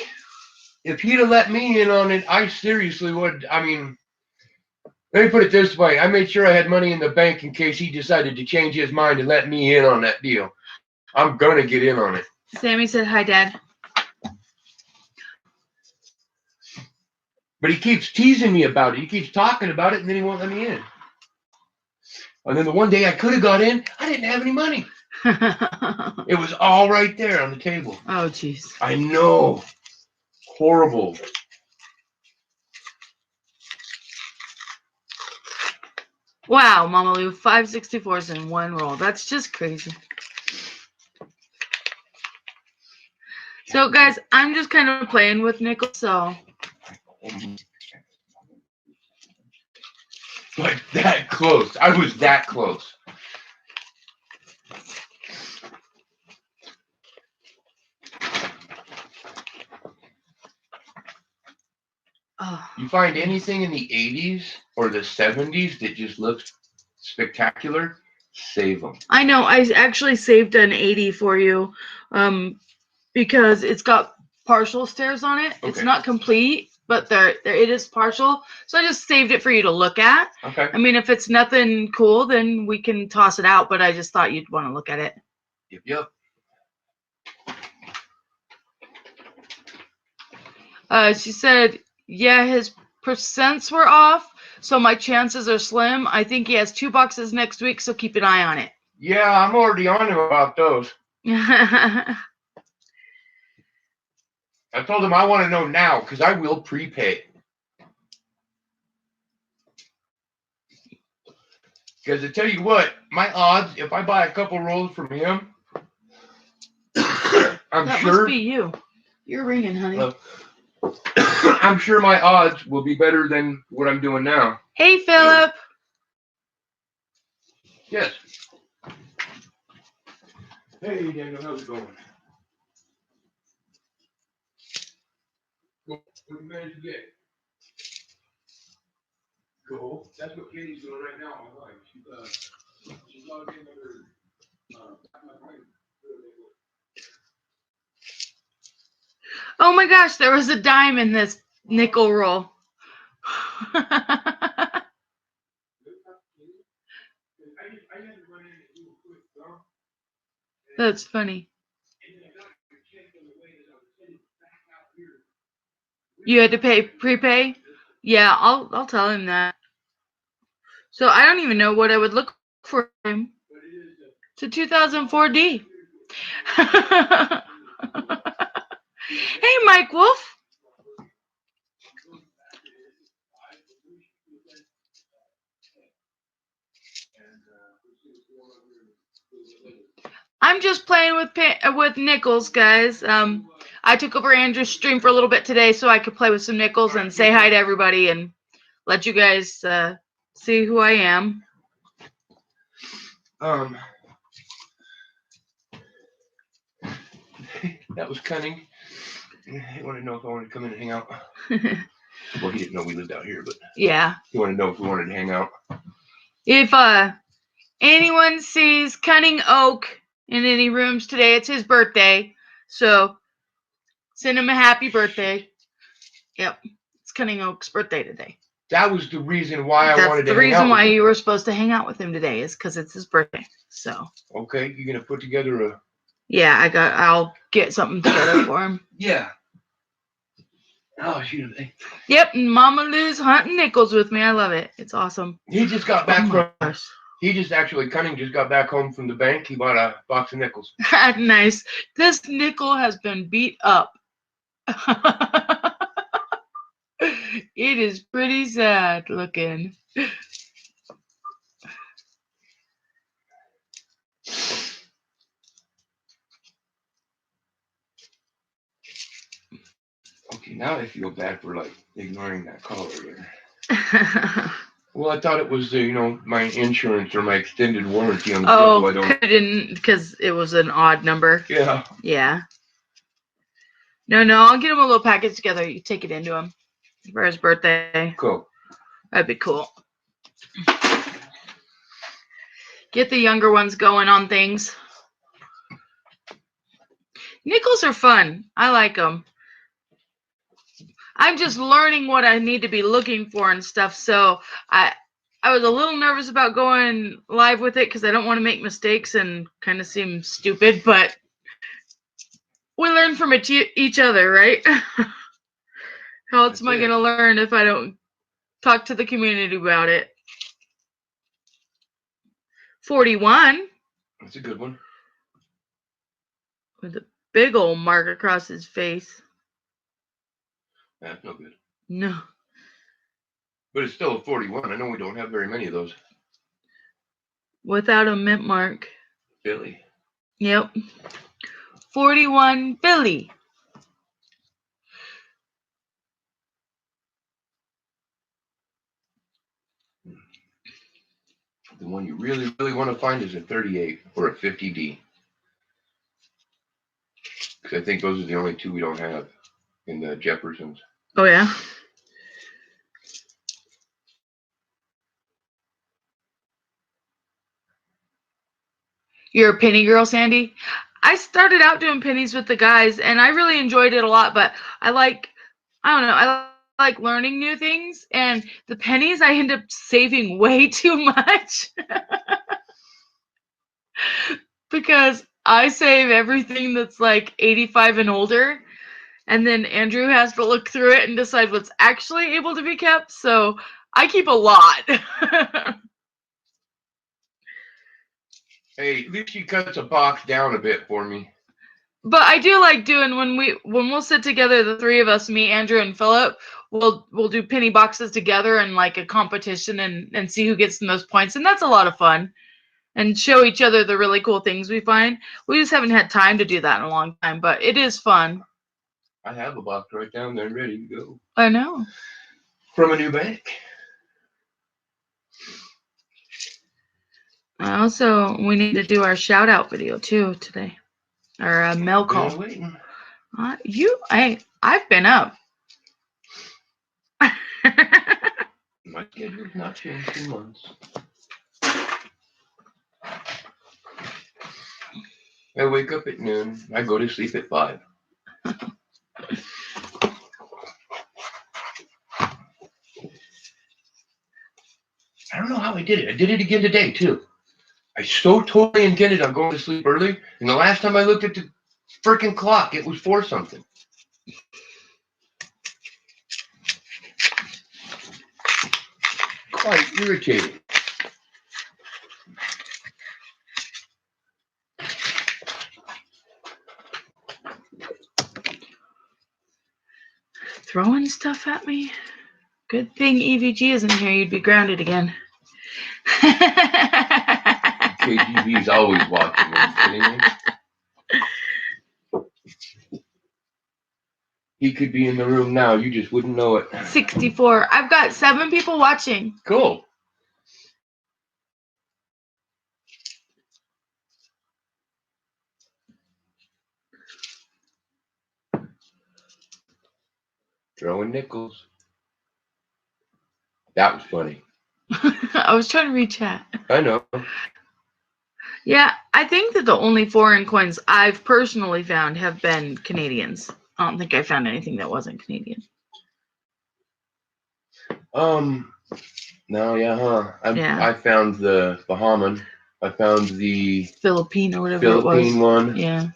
If he'd have let me in on it, I seriously would. I mean, let me put it this way. I made sure I had money in the bank in case he decided to change his mind and let me in on that deal. I'm going to get in on it. Sammy said, hi, Dad. But he keeps teasing me about it. He keeps talking about it, and then he won't let me in. And then the one day I could have got in, I didn't have any money. It was all right there on the table. Oh, jeez. I know. Horrible. Wow, Mama Lou, 5 64s in one roll. That's just crazy. So, guys, I'm just kind of playing with nickels, so. Like that close. I was that close. find anything in the 80s or the 70s that just looks spectacular, save them. I know. I actually saved an 80 for you, because it's got partial stairs on it. Okay. It's not complete, but there it is partial. So I just saved it for you to look at. Okay. I mean, if it's nothing cool, then we can toss it out. But I just thought you'd want to look at it. Yep. She said, yeah, his percents were off, so my chances are slim. I think he has 2 boxes next week, so keep an eye on it. Yeah, I'm already on him about those. I told him I want to know now, because I will prepay. Because I tell you what, my odds, if I buy a couple rolls from him, that must be you. You're ringing, honey. I'm sure my odds will be better than what I'm doing now. Hey, Philip. Yes. Hey, Daniel, how's it going? What did you manage to get? Cool. That's what Keni's doing right now. My wife. She's logged in under Oh my gosh, there was a dime in this nickel roll. That's funny. You had to prepay? Yeah, I'll tell him that. So I don't even know what I would look for him. It's a 2004D. Hey, Mike Wolf. I'm just playing with nickels, guys. I took over Andrew's stream for a little bit today so I could play with some nickels and say hi to everybody and let you guys see who I am. That was cunning. He wanted to know if I wanted to come in and hang out. Well, he didn't know we lived out here, but yeah. He wanted to know if we wanted to hang out. If anyone sees Cunning Oak in any rooms today, it's his birthday. So send him a happy birthday. Yep. It's Cunning Oak's birthday today. That was the reason why I wanted to hang out. That's the reason why you were supposed to hang out with him today, is because it's his birthday. So. Okay, you're gonna put together a. Yeah, I'll get something together for him. Yeah. Oh shoot. Yep, and Mama Lou's hunting nickels with me. I love it. It's awesome. He just got back from. He just actually Cunning just got back home from the bank. He bought a box of nickels. Nice. This nickel has been beat up. It is pretty sad looking. Okay, now I feel bad for like ignoring that caller there. Well, I thought it was my insurance or my extended warranty on the vehicle. I didn't, because it was an odd number. Yeah. Yeah. No, I'll get him a little package together. You take it into him for his birthday. Cool. That'd be cool. Get the younger ones going on things. Nickels are fun. I like them. I'm just learning what I need to be looking for and stuff. So I was a little nervous about going live with it because I don't want to make mistakes and kind of seem stupid, but we learn from each other, right? How else am I going to learn if I don't talk to the community about it? 41. That's a good one. With a big old mark across his face. That's no good. No. But it's still a 41. I know we don't have very many of those. Without a mint mark. Billy. Yep. 41 Billy. The one you really, really want to find is a 38 or a 50D. Because I think those are the only two we don't have in the Jeffersons. Oh, yeah? You're a penny girl, Sandy? I started out doing pennies with the guys, and I really enjoyed it a lot, but I don't know, I like learning new things, and the pennies, I end up saving way too much because I save everything that's like 85 and older, and then Andrew has to look through it and decide what's actually able to be kept, so I keep a lot. Hey, at least she cuts a box down a bit for me. But I do like doing when we'll sit together, the three of us, me, Andrew, and Philip. We'll do penny boxes together and like a competition and see who gets the most points, and that's a lot of fun. And show each other the really cool things we find. We just haven't had time to do that in a long time, but it is fun. I have a box right down there ready to go. I know. From a new bank. Also, we need to do our shout out video too today. Our mail call. Waiting. I've been up. My schedule's not changed in months. I wake up at noon. I go to sleep at 5. I don't know how I did it. I did it again today, too. I so totally intended on going to sleep early, and the last time I looked at the freaking clock, it was 4 something. Quite irritating. Throwing stuff at me? Good thing EVG isn't here. You'd be grounded again. KGB's always watching. Are you kidding me? He could be in the room now. You just wouldn't know it. 64. I've got 7 people watching. Cool. Throwing nickels. That was funny. I was trying to read chat. I know. Yeah, I think that the only foreign coins I've personally found have been Canadians. I don't think I found anything that wasn't Canadian. No, yeah, huh? Yeah. I found the Bahamian. I found the Philippine or whatever it was. Philippine one. Yeah.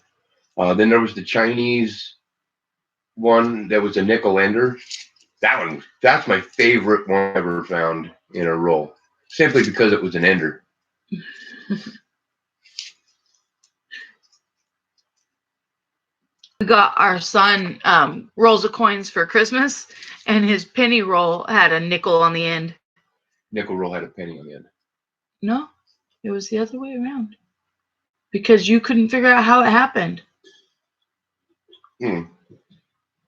Then there was the Chinese one that was a nickel ender. That's my favorite one I ever found in a roll. Simply because it was an ender. We got our son rolls of coins for Christmas, and his penny roll had a nickel on the end. Nickel roll had a penny on the end. No, it was the other way around. Because you couldn't figure out how it happened.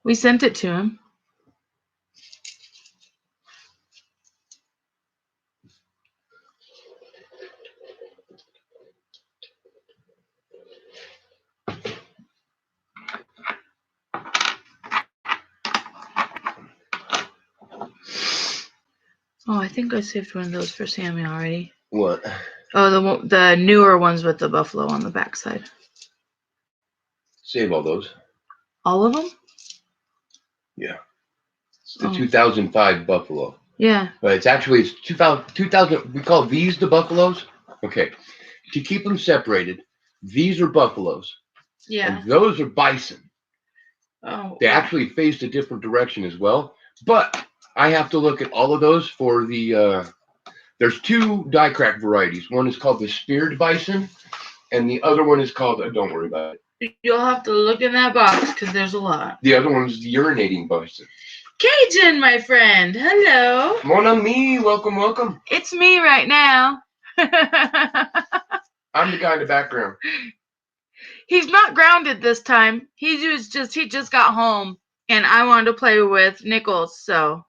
We sent it to him. Oh, I think I saved one of those for Sammy already. What? Oh, the newer ones with the buffalo on the backside. Save all those. All of them? Yeah. It's the 2005 Buffalo. Yeah. But it's 2000. We call these the Buffaloes. Okay. To keep them separated, these are Buffaloes. Yeah. And those are bison. Oh. They actually faced a different direction as well. But I have to look at all of those for the. There's 2 die crack varieties. One is called the speared bison, and the other one is called. Don't worry about it. You'll have to look in that box because there's a lot. The other one is the urinating bison. Cajun, my friend. Hello. Mon ami, welcome, welcome. It's me right now. I'm the guy in the background. He's not grounded this time. He just got home, and I wanted to play with Nichols, so.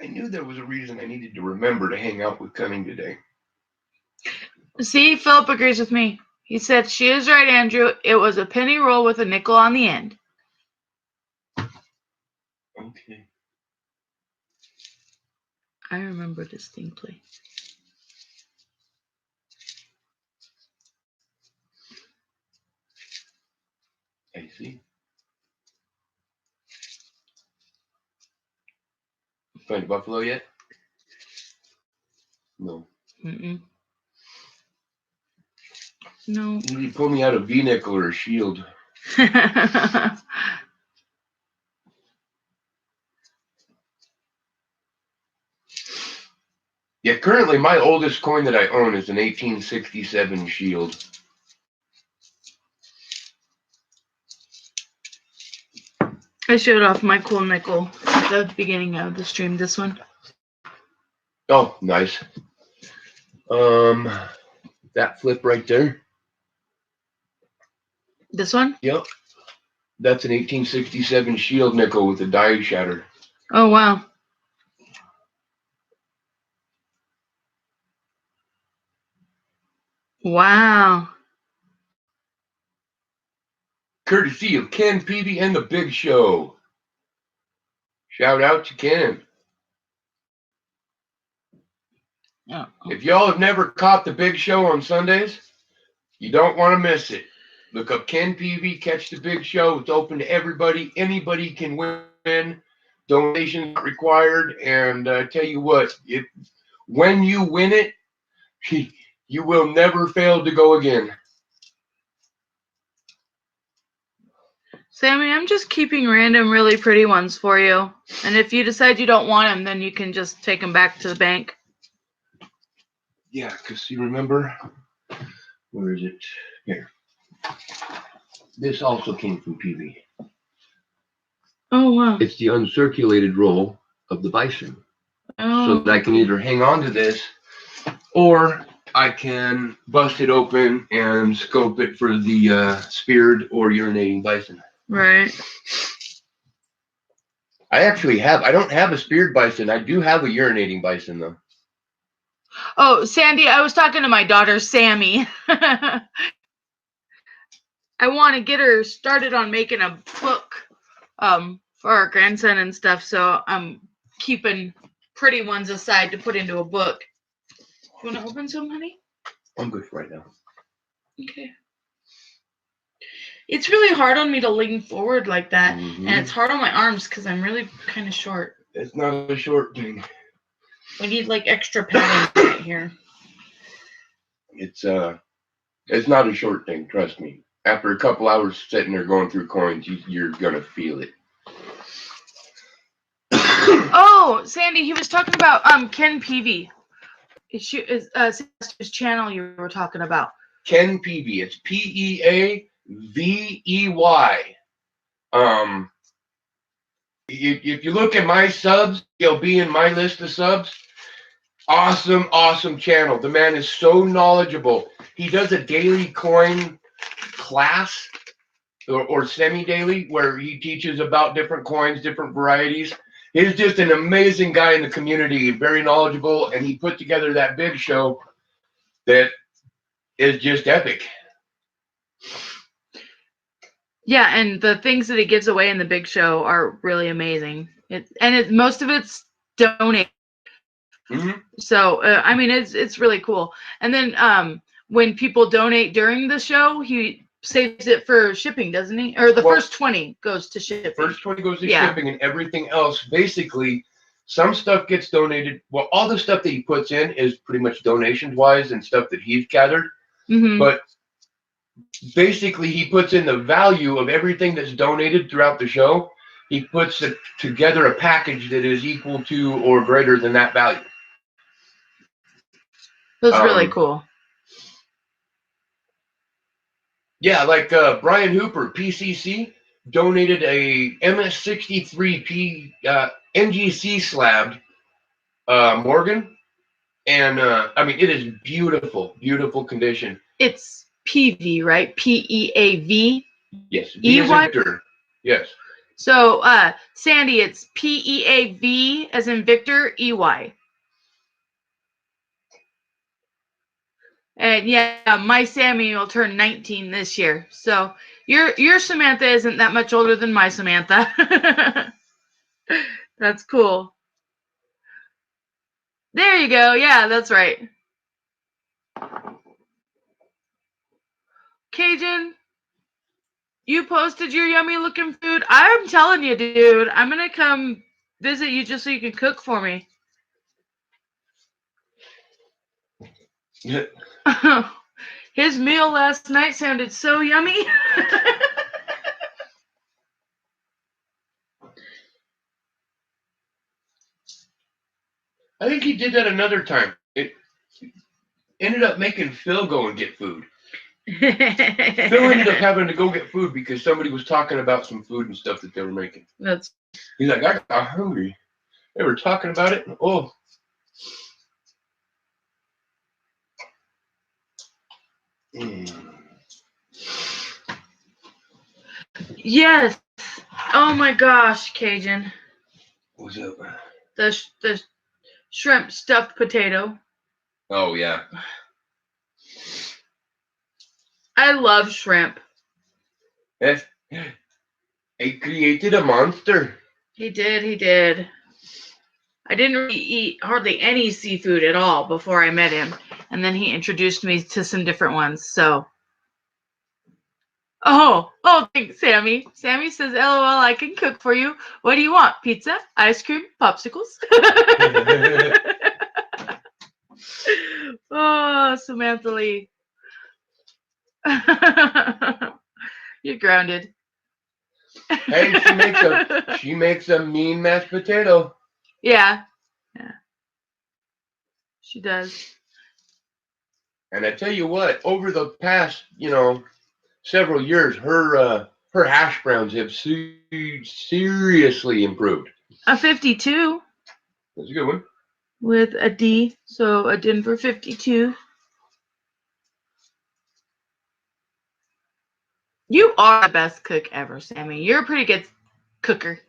I knew there was a reason I needed to remember to hang out with Keni today. See, Philip agrees with me. He said, she is right, Andrew. It was a penny roll with a nickel on the end. Okay. I remember distinctly. see. Find a buffalo yet? No. Mm-mm. No. You need to pull me out a V-nickel or a shield. Yeah, currently my oldest coin that I own is an 1867 shield. I showed off my cool nickel at the beginning of the stream. This one. Oh, nice. That flip right there. This one? Yep. That's an 1867 shield nickel with a die shatter. Oh, wow. Wow. Courtesy of Ken Peavy and the Big Show. Shout out to Ken. Oh. If y'all have never caught the Big Show on Sundays, you don't want to miss it. Look up Ken Peavy, catch the Big Show. It's open to everybody. Anybody can win. Donations not required. And tell you what, when you win it, you will never fail to go again. Sammy, I'm just keeping random really pretty ones for you. And if you decide you don't want them, then you can just take them back to the bank. Yeah, because you remember, where is it? Here. This also came from PV. Oh, wow. It's the uncirculated roll of the bison. Oh. So that I can either hang on to this or I can bust it open and scope it for the speared or urinating bison. Right. I don't have a speared bison. I do have a urinating bison though. Oh, Sandy, I was talking to my daughter, Sammy. I want to get her started on making a book for our grandson and stuff, so I'm keeping pretty ones aside to put into a book. You want to open some, honey? I'm good for right now. Okay. It's really hard on me to lean forward like that, and it's hard on my arms because I'm really kind of short. It's not a short thing. I need like extra padding right here. It's not a short thing, trust me. After a couple hours sitting there going through coins, you're gonna feel it. Oh, Sandy, he was talking about Ken Peavy. It's his channel you were talking about. Ken Peavy. It's Peavey. If you look at my subs, he'll be in my list of subs. Awesome channel. The man is so knowledgeable. He does a daily coin class or semi-daily where he teaches about different coins, different varieties. He's just an amazing guy in the community, very knowledgeable, and he put together that big show that is just epic. Yeah, and the things that he gives away in the big show are really amazing. Most of it's donated. So I mean, it's really cool. And then when people donate during the show, he saves it for shipping, doesn't he? Or the first 20 goes to shipping. First 20 goes to shipping, and everything else, basically, some stuff gets donated. Well, all the stuff that he puts in is pretty much donations-wise and stuff that he's gathered. But basically, he puts in the value of everything that's donated throughout the show. He puts together a package that is equal to or greater than that value. That's really cool. Yeah, like Brian Hooper, PCC, donated a MS63P NGC slab Morgan. And I mean, it is beautiful condition. It's PV, right? Peav. Yes. V as in Victor. Yes. So, Sandy, it's Peav as in Victor, EY. And yeah, my Sammy will turn 19 this year. So your Samantha isn't that much older than my Samantha. That's cool. There you go. Yeah, that's right. Cajun. You posted your yummy looking food. I'm telling you, dude, I'm gonna come visit you just so you can cook for me. His meal last night sounded so yummy. I think he did that another time. It ended up making Phil go and get food. Phil ended up having to go get food because somebody was talking about some food and stuff that they were making. He's like, I got hungry. They were talking about it. Oh. Yes. Oh my gosh, Cajun. What's up? The shrimp stuffed potato. Oh yeah. I love shrimp. Yes. He created a monster. He did. I didn't really eat hardly any seafood at all before I met him. And then he introduced me to some different ones. So. Oh, thanks, Sammy. Sammy says, LOL, I can cook for you. What do you want? Pizza, ice cream, popsicles? Oh, Samantha Lee. You're grounded. Hey, she makes a mean mashed potato. Yeah. She does. And I tell you what, over the past, several years, her hash browns have seriously improved. A 52. That's a good one. With a D, so a Denver 52. You are the best cook ever, Sammy. You're a pretty good cooker.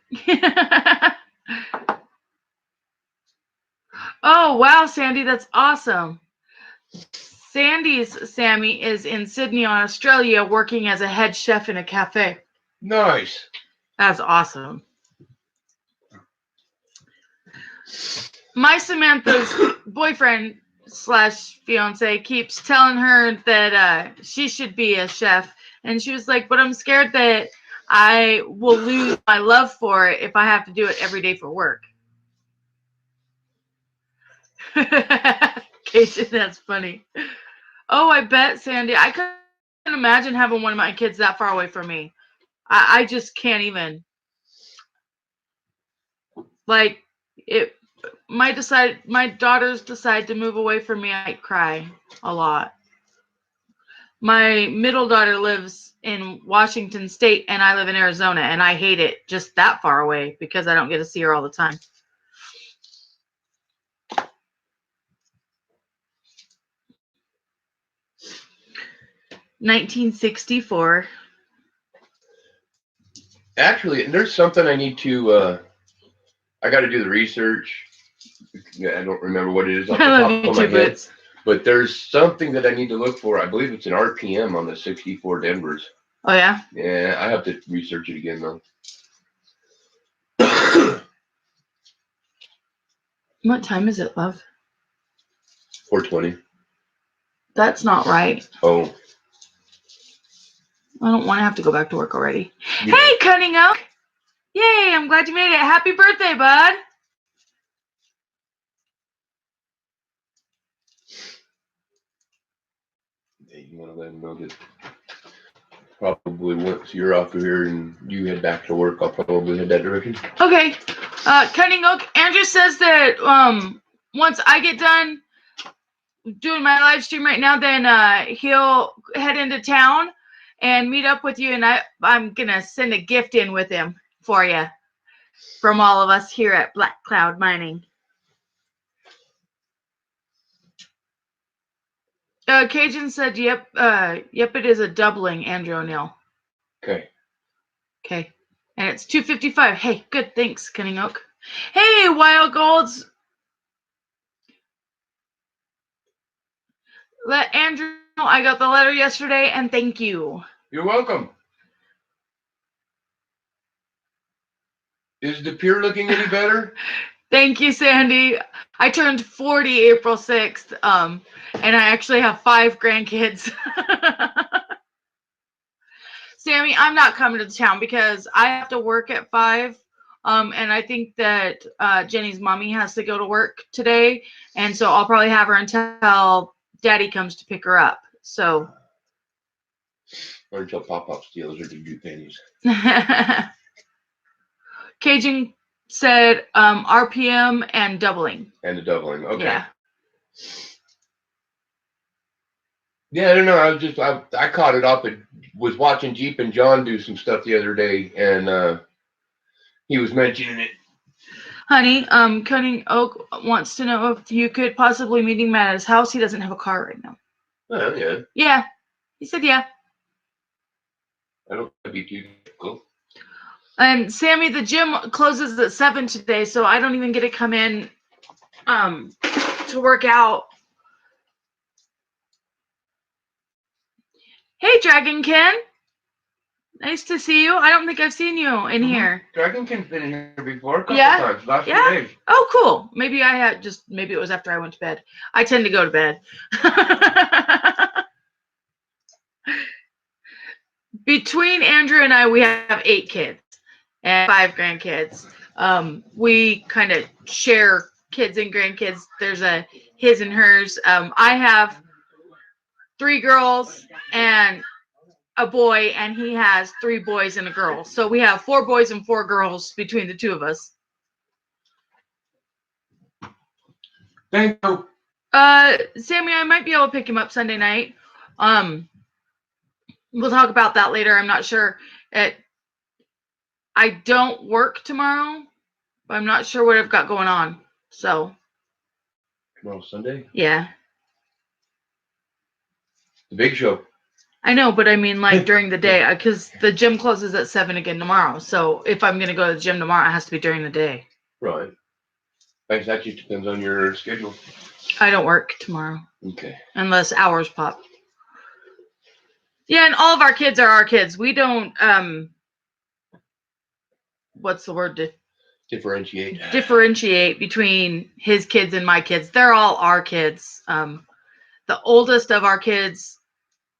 Oh, wow, Sandy, that's awesome. Sammy is in Sydney, Australia, working as a head chef in a cafe. Nice. That's awesome. My Samantha's boyfriend / fiance keeps telling her that she should be a chef. And she was like, but I'm scared that I will lose my love for it if I have to do it every day for work. Casey, that's funny. Oh, I bet, Sandy. I couldn't imagine having one of my kids that far away from me. I just can't even. Like, my daughters decide to move away from me, I cry a lot. My middle daughter lives in Washington State, and I live in Arizona, and I hate it just that far away because I don't get to see her all the time. $1964. Actually, there's something I need to. I got to do the research. I don't remember what it is off the top of my head. But there's something that I need to look for. I believe it's an RPM on the 64 Denvers. Oh, yeah? Yeah, I have to research it again, though. What time is it, love? 4:20. That's not right. Oh. I don't want to have to go back to work already. Yeah. Hey, Cunning Oak! Yay, I'm glad you made it. Happy birthday, bud! Yeah, you want to let him know that probably once you're off of here and you head back to work, I'll probably head that direction. Okay. Cunning Oak, Andrew says that once I get done doing my live stream right now, then he'll head into town and meet up with you, and I'm gonna send a gift in with him for you from all of us here at Black Cloud Mining. Cajun said, yep, it is a doubling, Andrew O'Neill. Okay. And it's 2:55. Hey, good, thanks, Cunning Oak. Hey, Wild Golds. Let Andrew know I got the letter yesterday, and thank you. You're welcome. Is the pier looking any better? Thank you, Sandy. I turned 40 April 6th, and I actually have 5 grandkids. Sammy, I'm not coming to the town because I have to work at 5. And I think that Jenny's mommy has to go to work today. And so I'll probably have her until Daddy comes to pick her up. So. Or until Pop-Pop steals her to do pennies. Cajun said RPM and doubling. And the doubling. Okay. Yeah. Yeah, I don't know. I caught it up and was watching Jeep and John do some stuff the other day, and he was mentioning it. Honey, Cunning Oak wants to know if you could possibly meet him at his house. He doesn't have a car right now. Oh, yeah. Yeah. He said yeah. I don't think that'd be too difficult. And Sammy, the gym closes at 7 today, so I don't even get to come in to work out. Hey, Dragonkin. Nice to see you. I don't think I've seen you in here. Dragonkin's been in here before a couple times. Last few days. Oh, cool. Maybe it was after I went to bed. I tend to go to bed. Between Andrew and I, we have 8 kids and 5 grandkids. We kind of share kids and grandkids. There's a his and hers. I have 3 girls and a boy, and he has 3 boys and a girl. So we have 4 boys and 4 girls between the 2 of us. Thank you. Sammy, I might be able to pick him up Sunday night. We'll talk about that later. I'm not sure. I don't work tomorrow, but I'm not sure what I've got going on. So. Tomorrow's Sunday? Yeah. The big show. I know, but I mean like during the day, because the gym closes at 7 again tomorrow. So if I'm going to go to the gym tomorrow, it has to be during the day. Right. I guess that just depends on your schedule. I don't work tomorrow. Okay. Unless hours pop. Yeah, and all of our kids are our kids. We don't, what's the word? Differentiate. Differentiate between his kids and my kids. They're all our kids. The oldest of our kids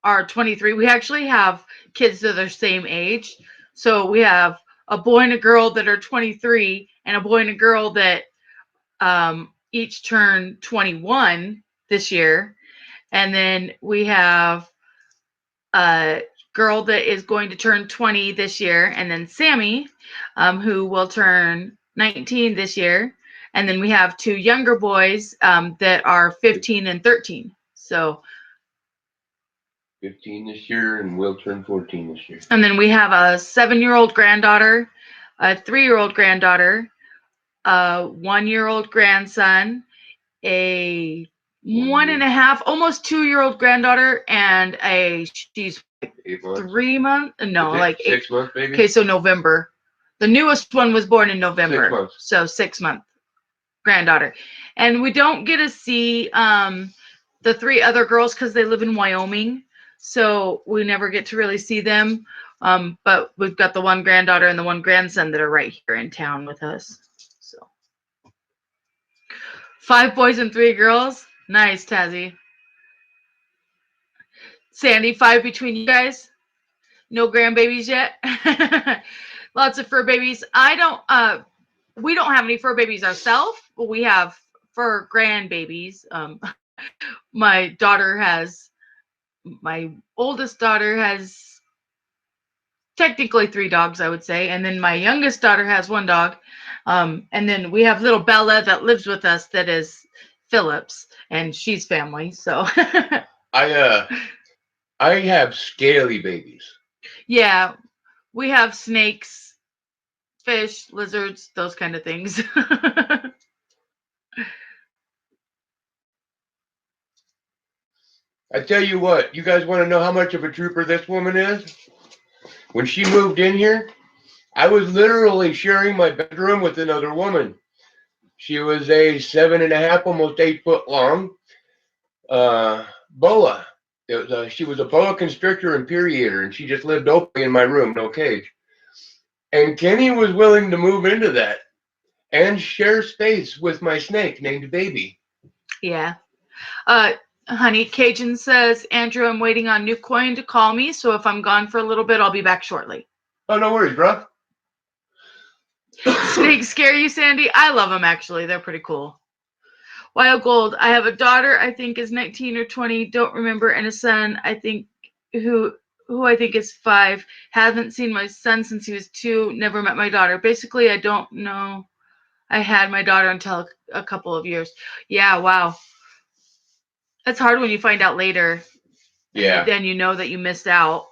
are 23. We actually have kids that are the same age. So we have a boy and a girl that are 23 and a boy and a girl that each turned 21 this year. And then we have a girl that is going to turn 20 this year. And then Sammy, who will turn 19 this year. And then we have 2 younger boys that are 15 and 13. So 15 this year, and will turn 14 this year. And then we have a 7-year-old granddaughter, a 3-year-old granddaughter, a 1-year-old grandson, a 1.5, almost 2-year-old granddaughter, and she's 3 months. No, like 6 months, maybe. Okay, so November. The newest one was born in November. 6 months. So 6-month granddaughter. And we don't get to see the 3 other girls because they live in Wyoming. So we never get to really see them. But we've got the 1 granddaughter and the 1 grandson that are right here in town with us. So 5 boys and 3 girls. Nice, Tazzy. Sandy, 5 between you guys. No grandbabies yet. Lots of fur babies. We don't have any fur babies ourselves, but we have fur grandbabies. My oldest daughter has technically 3 dogs, I would say. And then my youngest daughter has 1 dog. And then we have little Bella that lives with us that is Phillips, and she's family. So I have scaly babies. Yeah, we have snakes, fish, lizards, those kind of things. I tell you what, you guys want to know how much of a trooper this woman is? When she moved in here, I was literally sharing my bedroom with another woman. She was a 7.5, almost 8 foot long boa. She was a boa constrictor and periodator, and she just lived openly in my room, no cage. And Kenny was willing to move into that and share space with my snake named Baby. Yeah. Honey Cajun says, Andrew, I'm waiting on New Coin to call me, so if I'm gone for a little bit, I'll be back shortly. Oh, no worries, bro. Snakes scare you, Sandy? I love them, actually. They're pretty cool. Wild Gold, I have a daughter I think is 19 or 20, don't remember, and a son I think who I think is 5. Haven't seen my son since he was 2, never met my daughter. Basically, I don't know I had my daughter until a couple of years. Yeah, wow. That's hard when you find out later. Yeah. Then you know that you missed out.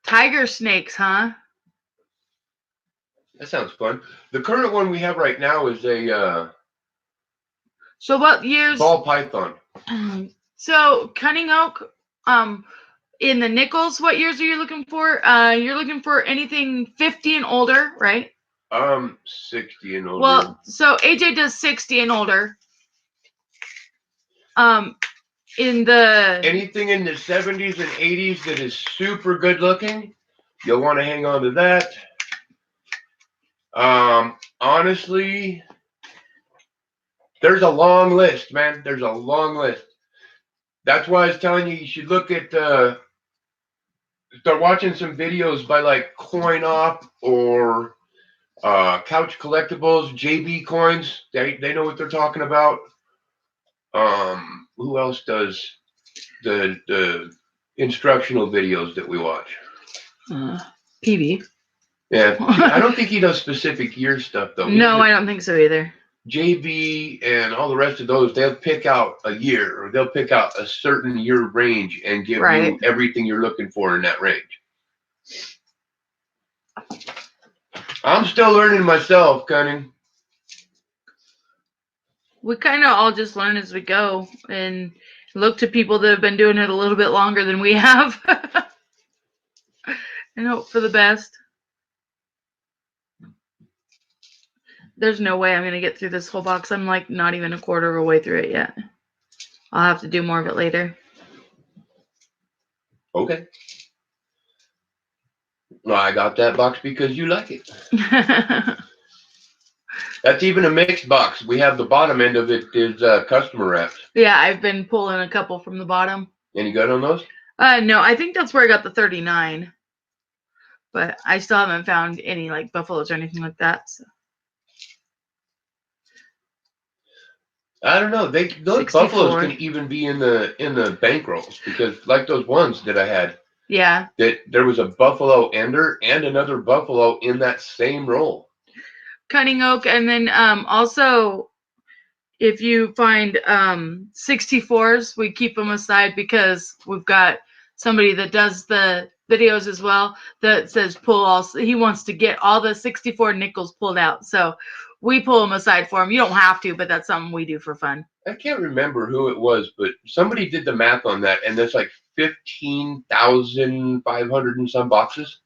Tiger snakes, huh? That sounds fun. The current one we have right now is a So what years? ball python. So cunning oak, in the nickels, what years are you looking for? You're looking for anything 50 and older, right? 60 and older. Well, so AJ does 60 and older. In the anything in the 70s and 80s that is super good looking, you'll want to hang on to that. Honestly, there's a long list, man. There's a long list. That's why I was telling you should look at start watching some videos by like Coin Op or Couch Collectibles, JB Coins. They know what they're talking about. Who else does the instructional videos that we watch? PB. Yeah, I don't think he does specific year stuff though. No, I don't think so either. JB and all the rest of those, they'll pick out a year or they'll pick out a certain year range and give you everything you're looking for in that range. I'm still learning myself, Cunning. We kind of all just learn as we go and look to people that have been doing it a little bit longer than we have and hope for the best. There's no way I'm going to get through this whole box. I'm like not even a quarter of a way through it yet. I'll have to do more of it later. Okay. Well, I got that box because you like it. That's even a mixed box. We have the bottom end of it is customer wrapped. Yeah, I've been pulling a couple from the bottom. Any good on those? No, I think that's where I got the 39. But I still haven't found any like buffaloes or anything like that. So. I don't know. Those buffaloes can even be in the bankrolls because like those ones that I had. Yeah. That there was a buffalo ender and another buffalo in that same roll. Cunning oak, and then also if you find 64s, we keep them aside because we've got somebody that does the videos as well that says pull all. He wants to get all the 64 nickels pulled out, so we pull them aside for him. You don't have to, but that's something we do for fun. I can't remember who it was, but somebody did the math on that, and there's like 15,500 and some boxes.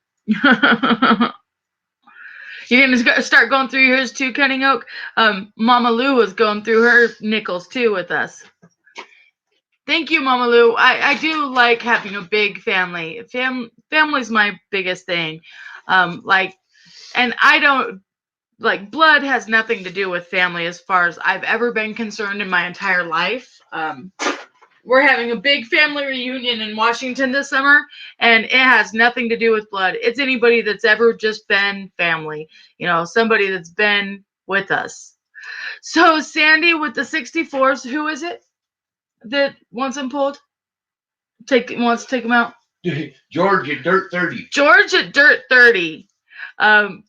You're gonna start going through yours too, Cunning Oak. Mama Lou was going through her nickels too with us. Thank you, Mama Lou. I do like having a big family. Family's my biggest thing. And I don't like blood has nothing to do with family as far as I've ever been concerned in my entire life. We're having a big family reunion in Washington this summer, and it has nothing to do with blood. It's anybody that's ever just been family, somebody that's been with us. So Sandy with the 64s, who is it that wants them pulled? Wants to take them out? George at Dirt 30. George at Dirt 30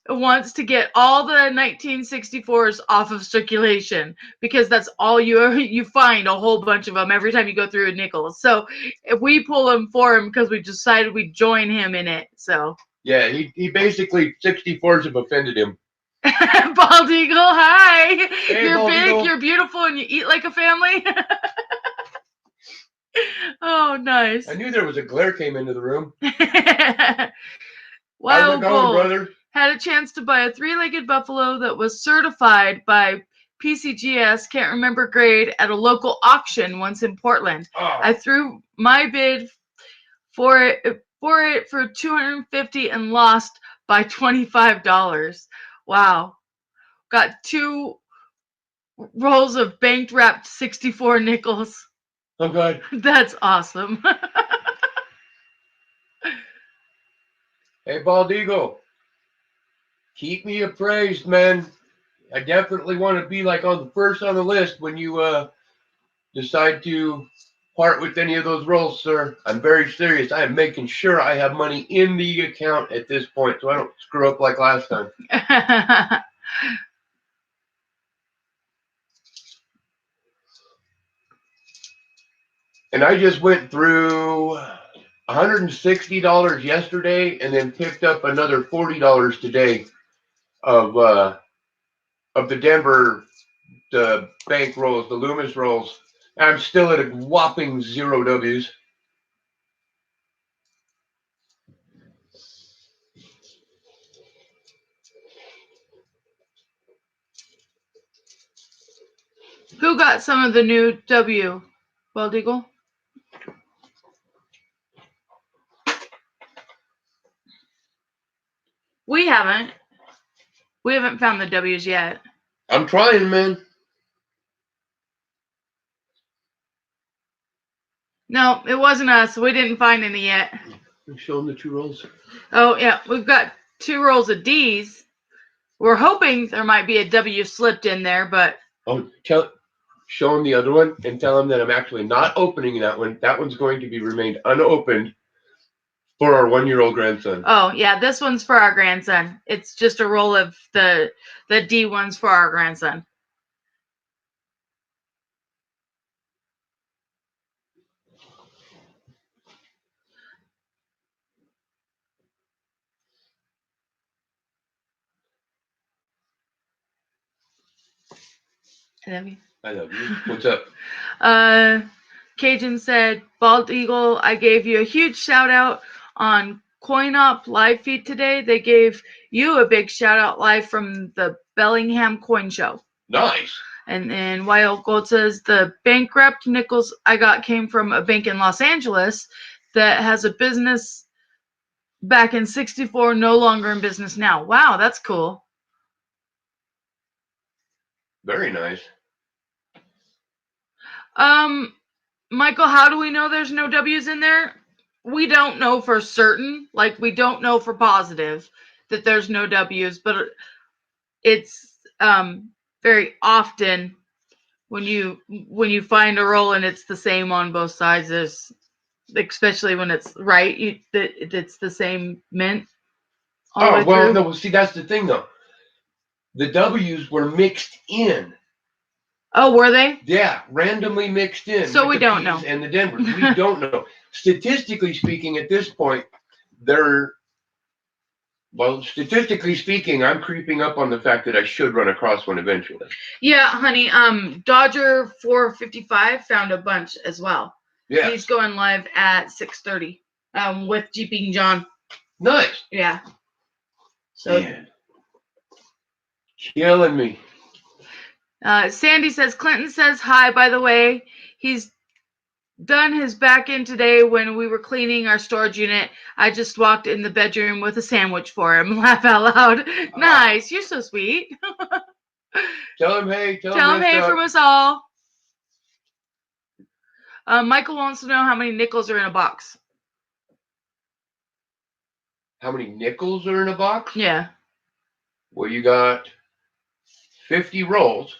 wants to get all the 1964s off of circulation because that's all you find, a whole bunch of them every time you go through a nickel. So if we pull them for him because we decided we'd join him in it. So yeah, he basically 64s have offended him. Bald Eagle, hi. Hey, you're Bald big, Eagle. You're beautiful, and you eat like a family. Oh, nice. I knew there was a glare came into the room. Wild Gold brother? Had a chance to buy a 3-legged buffalo that was certified by PCGS, can't remember grade, at a local auction once in Portland. Oh. I threw my bid for it for $250 and lost by $25. Wow. Got two rolls of bank wrapped 64 nickels. Oh God. That's awesome. Hey, Bald Eagle, keep me appraised, man. I definitely want to be like on the first on the list when you decide to part with any of those rolls, sir. I'm very serious. I am making sure I have money in the account at this point so I don't screw up like last time. And I just went through $160 yesterday and then picked up another $40 today of the Denver bank rolls, the Loomis rolls. I'm still at a whopping 0 W's. Who got some of the new W? Bald Eagle? We haven't. We haven't found the W's yet. I'm trying, man. No, it wasn't us. We didn't find any yet. Show them the 2 rolls. Oh, yeah. We've got 2 rolls of D's. We're hoping there might be a W slipped in there, but... Oh, show them the other one and tell them that I'm actually not opening that one. That one's going to be remained unopened for our 1-year-old grandson. Oh, yeah. This one's for our grandson. It's just a roll of the D ones for our grandson. I love you. I love you. What's up? Cajun said, Bald Eagle, I gave you a huge shout out on CoinOp live feed today. They gave you a big shout out live from the Bellingham Coin Show. Nice. And then Wild Gold says, the bankrupt nickels I got came from a bank in Los Angeles that has a business back in '64, no longer in business now. Wow, that's cool. Very nice. Michael, how do we know there's no W's in there? We don't know for certain. Like, we don't know for positive that there's no W's, but it's very often when you find a roll and it's the same on both sides, especially when it's right, it's the same mint. Oh, well, no, see, that's the thing, though. The W's were mixed in. Oh, were they? Yeah, randomly mixed in. So we don't know. And the Denvers, we don't know. Statistically speaking, at this point, statistically speaking, I'm creeping up on the fact that I should run across one eventually. Yeah, honey. Dodger 455 found a bunch as well. Yeah. He's going live at 6:30. With GP and John. Nice. Yeah. So. Man. Killing me. Sandy says, Clinton says hi, by the way. He's done his back in today when we were cleaning our storage unit. I just walked in the bedroom with a sandwich for him. Laugh out loud. Nice. You're so sweet. Tell him hey. Tell him hey from us all. Michael wants to know how many nickels are in a box. How many nickels are in a box? Yeah. Well, you got 50 rolls.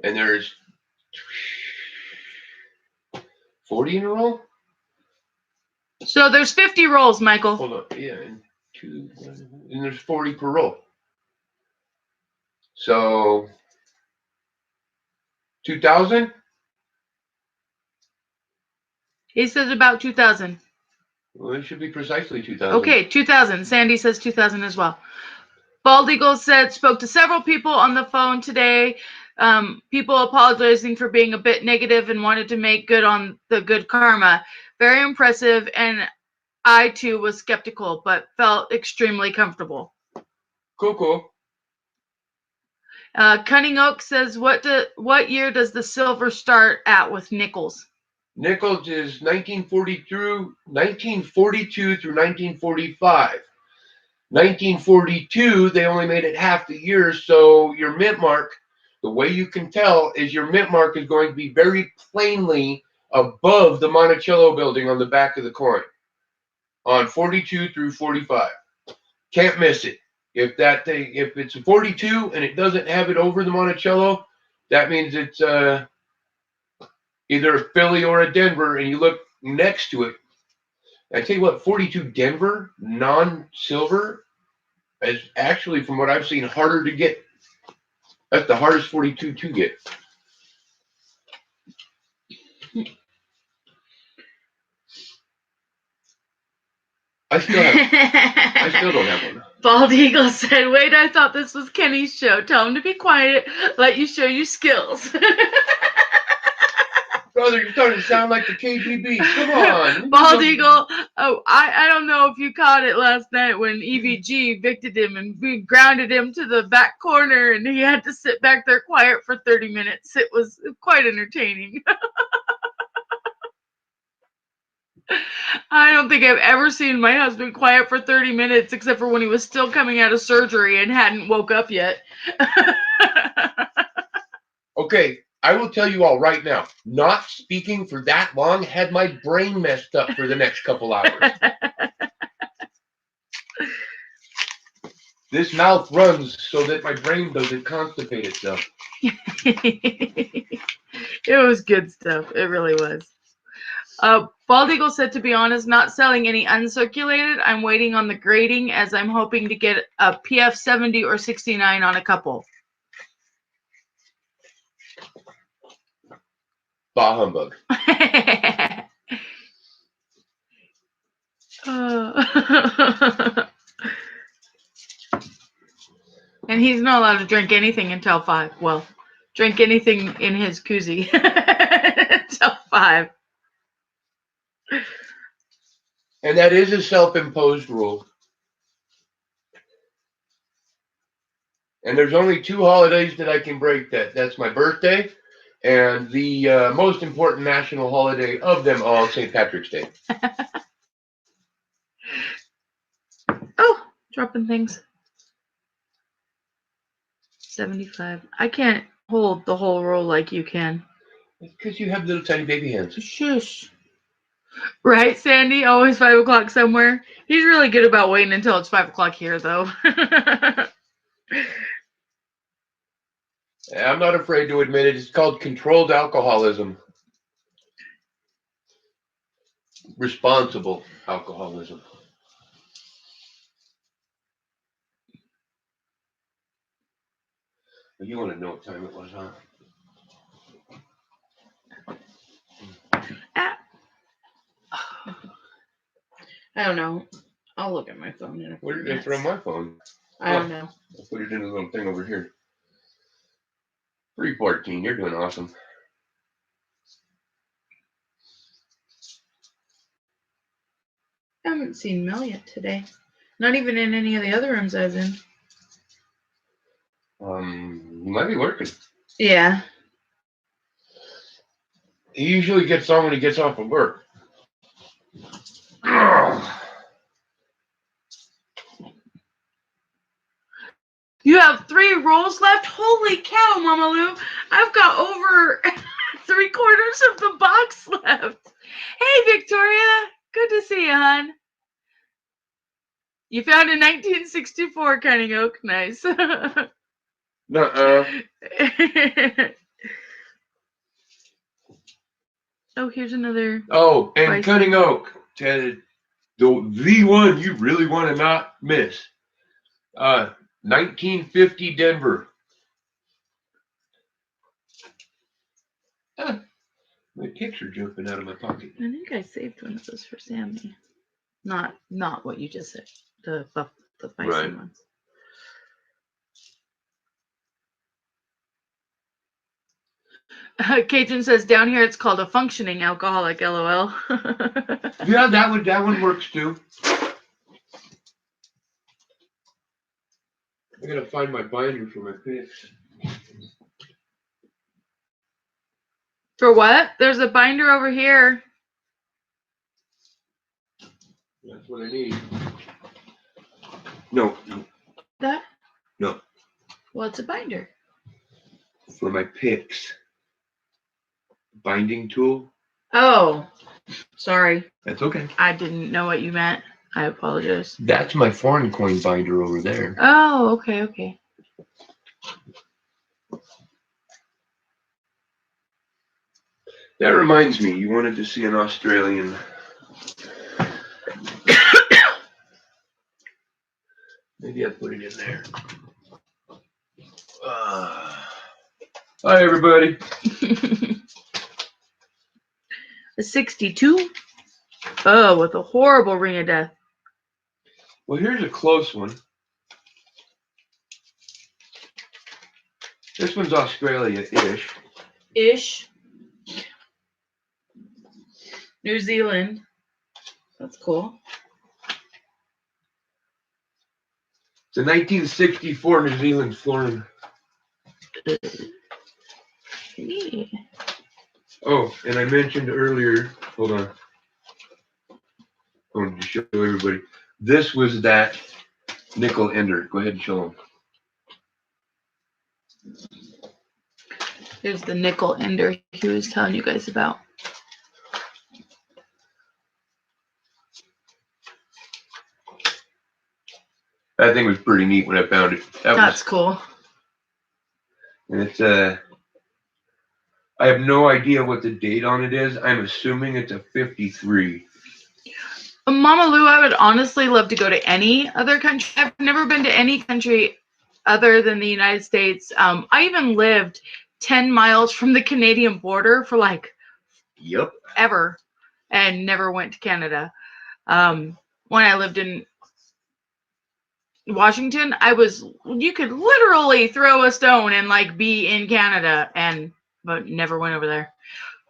And there's 40 in a roll? So there's 50 rolls, Michael. Hold on. Yeah, and there's 40 per roll. So 2,000? He says about 2,000. Well, it should be precisely 2,000. Okay, 2,000. Sandy says 2,000 as well. Bald Eagle said, spoke to several people on the phone today. People apologizing for being a bit negative and wanted to make good on the good karma. Very impressive, and I too was skeptical, but felt extremely comfortable. Cool. Cunning Oak says, what year does the silver start at with nickels? Nickels is 1942 through 1945. 1942, they only made it half the year, so your mint mark, the way you can tell is your mint mark is going to be very plainly above the Monticello building on the back of the coin on 42 through 45. Can't miss it. If it's a 42 and it doesn't have it over the Monticello, that means it's either a Philly or a Denver, and you look next to it. I tell you what, 42 Denver, non-silver, is actually, from what I've seen, harder to get. That's the hardest 42 to get. I still don't have one. Bald Eagle said, wait, I thought this was Kenny's show. Tell him to be quiet. Let you show your skills. Brother, you're starting to sound like the KGB. Come on. Bald Eagle. Oh, I don't know if you caught it last night when EVG evicted him and we grounded him to the back corner and he had to sit back there quiet for 30 minutes. It was quite entertaining. I don't think I've ever seen my husband quiet for 30 minutes except for when he was still coming out of surgery and hadn't woke up yet. Okay, I will tell you all right now, not speaking for that long had my brain messed up for the next couple hours. This mouth runs so that my brain doesn't constipate itself. It was good stuff. It really was. Bald Eagle said, to be honest, not selling any uncirculated. I'm waiting on the grading as I'm hoping to get a PF 70 or 69 on a couple. Bah humbug. And he's not allowed to drink anything until 5. Well, drink anything in his koozie until 5. And that is a self-imposed rule. And there's only 2 holidays that I can break that. That's my birthday and the most important national holiday of them all, St. Patrick's Day. Oh, dropping things. 75. I can't hold the whole roll like you can. Because you have little tiny baby hands. Shush. Right, Sandy? Always 5 o'clock somewhere. He's really good about waiting until it's 5 o'clock here, though. I'm not afraid to admit it. It's called controlled alcoholism. Responsible alcoholism. You want to know what time it was, huh? I don't know. I'll look at my phone in a few Where did I minutes. throw my phone? I don't know. I'll put it in a little thing over here. 3:14. You're doing awesome. I haven't seen Mel yet today. Not even in any of the other rooms I was in. You might be working. Yeah. He usually gets on when he gets off of work. You have 3 rolls left? Holy cow, Mama Lou. I've got over 3/4 of the box left. Hey, Victoria. Good to see you, hon. You found a 1964 Cunning Oak. Nice. Nuh-uh. Oh, here's another. Oh, and Bison. Cunning Oak. The one you really want to not miss. 1950 Denver. My picture jumping out of my pocket. I think I saved one of those for Sammy. Not what you just said. The bison Right. ones. Cajun says down here it's called a functioning alcoholic. LOL. Yeah, that one works too. I gotta find my binder for my picks. For what? There's a binder over here. That's what I need. No. That? No. Well, it's a binder. For my picks. Binding tool. Oh, sorry. That's okay. I didn't know what you meant. I apologize. That's my foreign coin binder over there. Oh, okay, okay. That reminds me, you wanted to see an Australian. Maybe I put it in there. Hi, everybody. A 62? Oh, with a horrible ring of death. Well, here's a close one. This one's Australia-ish. Ish. New Zealand. That's cool. It's a 1964 New Zealand florin. Yeah. Oh, and I mentioned earlier, hold on. I wanted to show everybody. This was that nickel ender. Go ahead and show them. Here's the nickel ender he was telling you guys about. That thing was pretty neat when I found it. That's cool. And it's I have no idea what the date on it is. I'm assuming it's a 53. Mama Lou, I would honestly love to go to any other country. I've never been to any country other than the United States. I even lived 10 miles from the Canadian border for like ever and never went to Canada. When I lived in Washington, you could literally throw a stone and like be in Canada, but never went over there.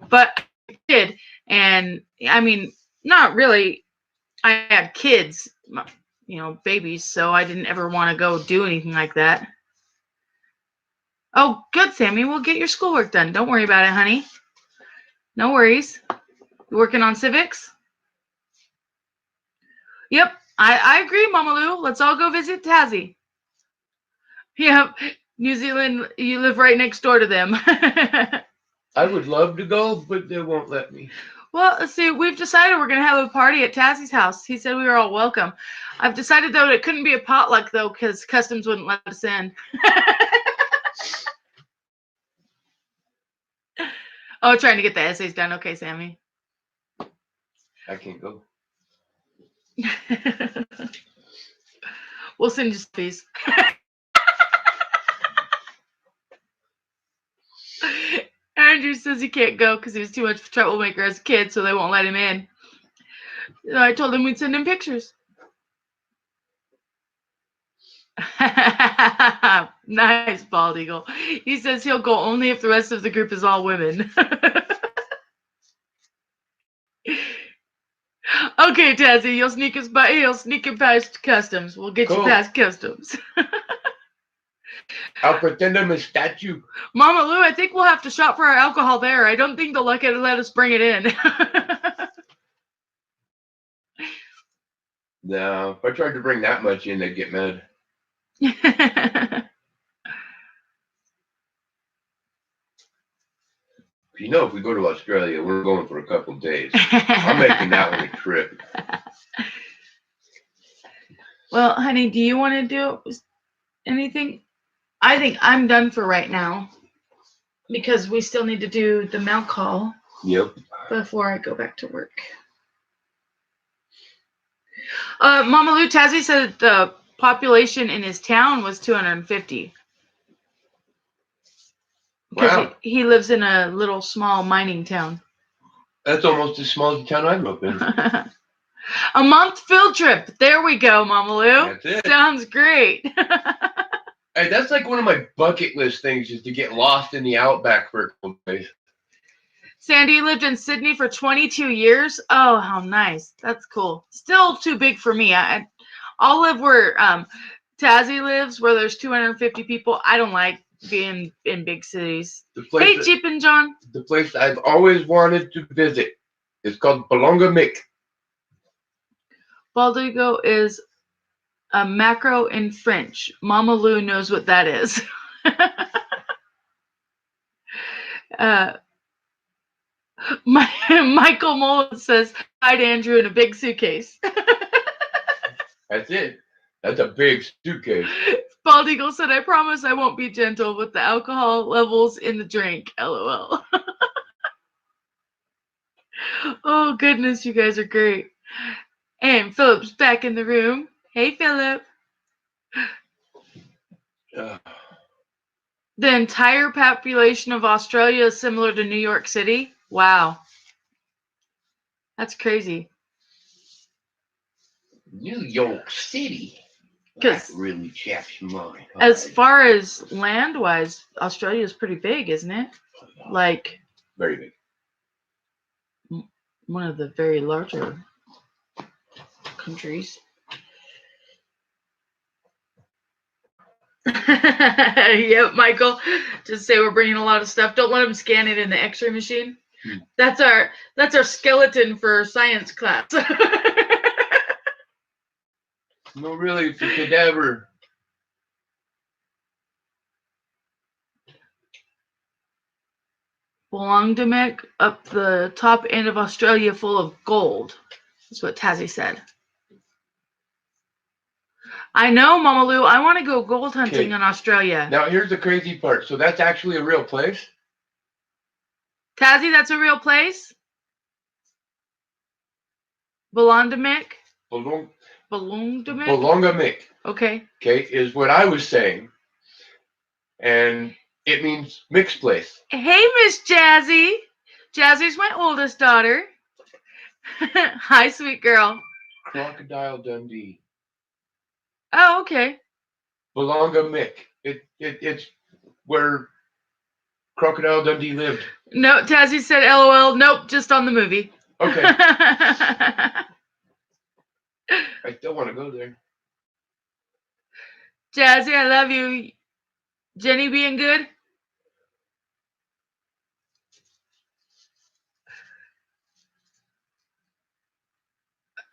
But I did, and I mean, not really. I had kids, babies, so I didn't ever want to go do anything like that. Oh, good, Sammy. We'll get your schoolwork done. Don't worry about it, honey. No worries. You working on civics? Yep, I agree, Mama Lou. Let's all go visit Tassie. Yep, New Zealand, you live right next door to them. I would love to go, but they won't let me. Well, let's see, we've decided we're going to have a party at Tassie's house. He said we were all welcome. I've decided, though, it couldn't be a potluck, though, because customs wouldn't let us in. Oh, trying to get the essays done. Okay, Sammy. I can't go. We'll send you some piece. Andrew says he can't go because he was too much of a troublemaker as a kid, so they won't let him in. I told him we'd send him pictures. Nice, Bald Eagle. He says he'll go only if the rest of the group is all women. Okay, Tazzy, you'll sneak in past customs. We'll get you past customs. I'll pretend I'm a statue. Mama Lou, I think we'll have to shop for our alcohol there. I don't think they'll let us bring it in. No, if I tried to bring that much in, they'd get mad. You know, if we go to Australia, we're going for a couple of days. I'm making that one a trip. Well, honey, do you want to do anything? I think I'm done for right now because we still need to do the milk call. Yep. Before I go back to work. Mama Lou, Tazzy said the population in his town was 250. Because he lives in a little small mining town. That's almost as small as the town I grew up in. A month field trip. There we go, Mama Lou. That's it. Sounds great. Hey, that's like one of my bucket list things, is to get lost in the outback for a couple days. Sandy lived in Sydney for 22 years. Oh, how nice. That's cool. Still too big for me. I'll live where Tazzy lives, where there's 250 people. I don't like being in big cities. Hey, Jeep and John. The place I've always wanted to visit is called Balonga Mick. Bald Eagle is A macro in French. Mama Lou knows what that is. Michael Mullen says, hide Andrew in a big suitcase. That's it. That's a big suitcase. Bald Eagle said, I promise I won't be gentle with the alcohol levels in the drink. LOL. Oh, goodness, you guys are great. And Philip's back in the room. Hey, Philip. The entire population of Australia is similar to New York City. Wow. That's crazy. New York City. That really chaps your mind. As far as land-wise, Australia is pretty big, isn't it? Like, very big. One of the very larger countries. Yep, Michael. Just say we're bringing a lot of stuff. Don't let them scan it in the X-ray machine. That's our skeleton for science class. No, really, it's a cadaver. Belongdamek up the top end of Australia full of gold. That's what Tazzy said. I know, Mama Lou. I want to go gold hunting in Australia. Now, here's the crazy part. So that's actually a real place? Tazzy, that's a real place? Belongdamek? Belongamek. Okay. Okay, is what I was saying. And it means mixed place. Hey, Miss Jazzy. Jazzy's my oldest daughter. Hi, sweet girl. Crocodile Dundee. Oh, okay. Belongamek. It's where Crocodile Dundee lived. No, Tazzy said LOL. Nope, just on the movie. Okay. I still want to go there. Jazzy, I love you. Jenny being good?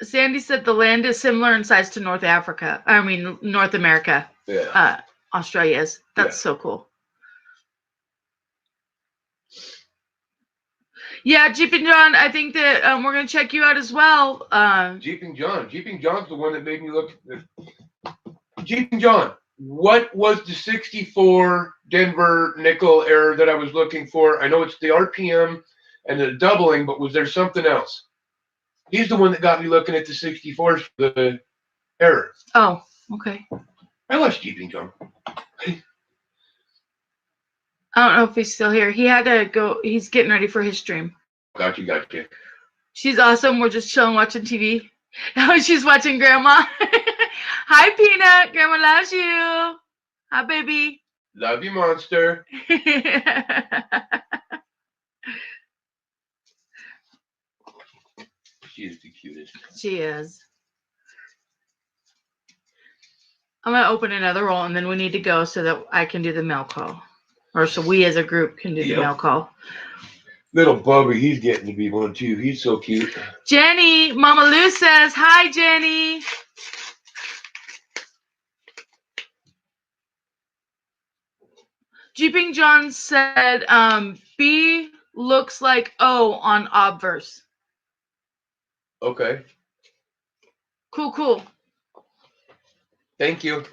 Sandy said the land is similar in size to North America. Yeah. Australia is. That's so cool. Yeah, Jeeping John, I think that we're going to check you out as well. Jeeping John. Jeeping John's the one that made me look. Jeeping John, what was the 64 Denver nickel error that I was looking for? I know it's the RPM and the doubling, but was there something else? He's the one that got me looking at the 64s for the error. Oh, okay. I watched Jeeping John. I don't know if he's still here. He had to go. He's getting ready for his stream. Gotcha. She's awesome. We're just chilling, watching TV. Oh, she's watching Grandma. Hi, Peanut. Grandma loves you. Hi, baby. Love you, monster. She is the cutest. She is. I'm going to open another roll, and then we need to go so that I can do the mail call. Or so we as a group can do the mail call. Little Bubby, he's getting to be one too. He's so cute. Jenny, Mama Lou says, hi, Jenny. Jeeping John said, B looks like O on obverse. Okay. Cool. Thank you.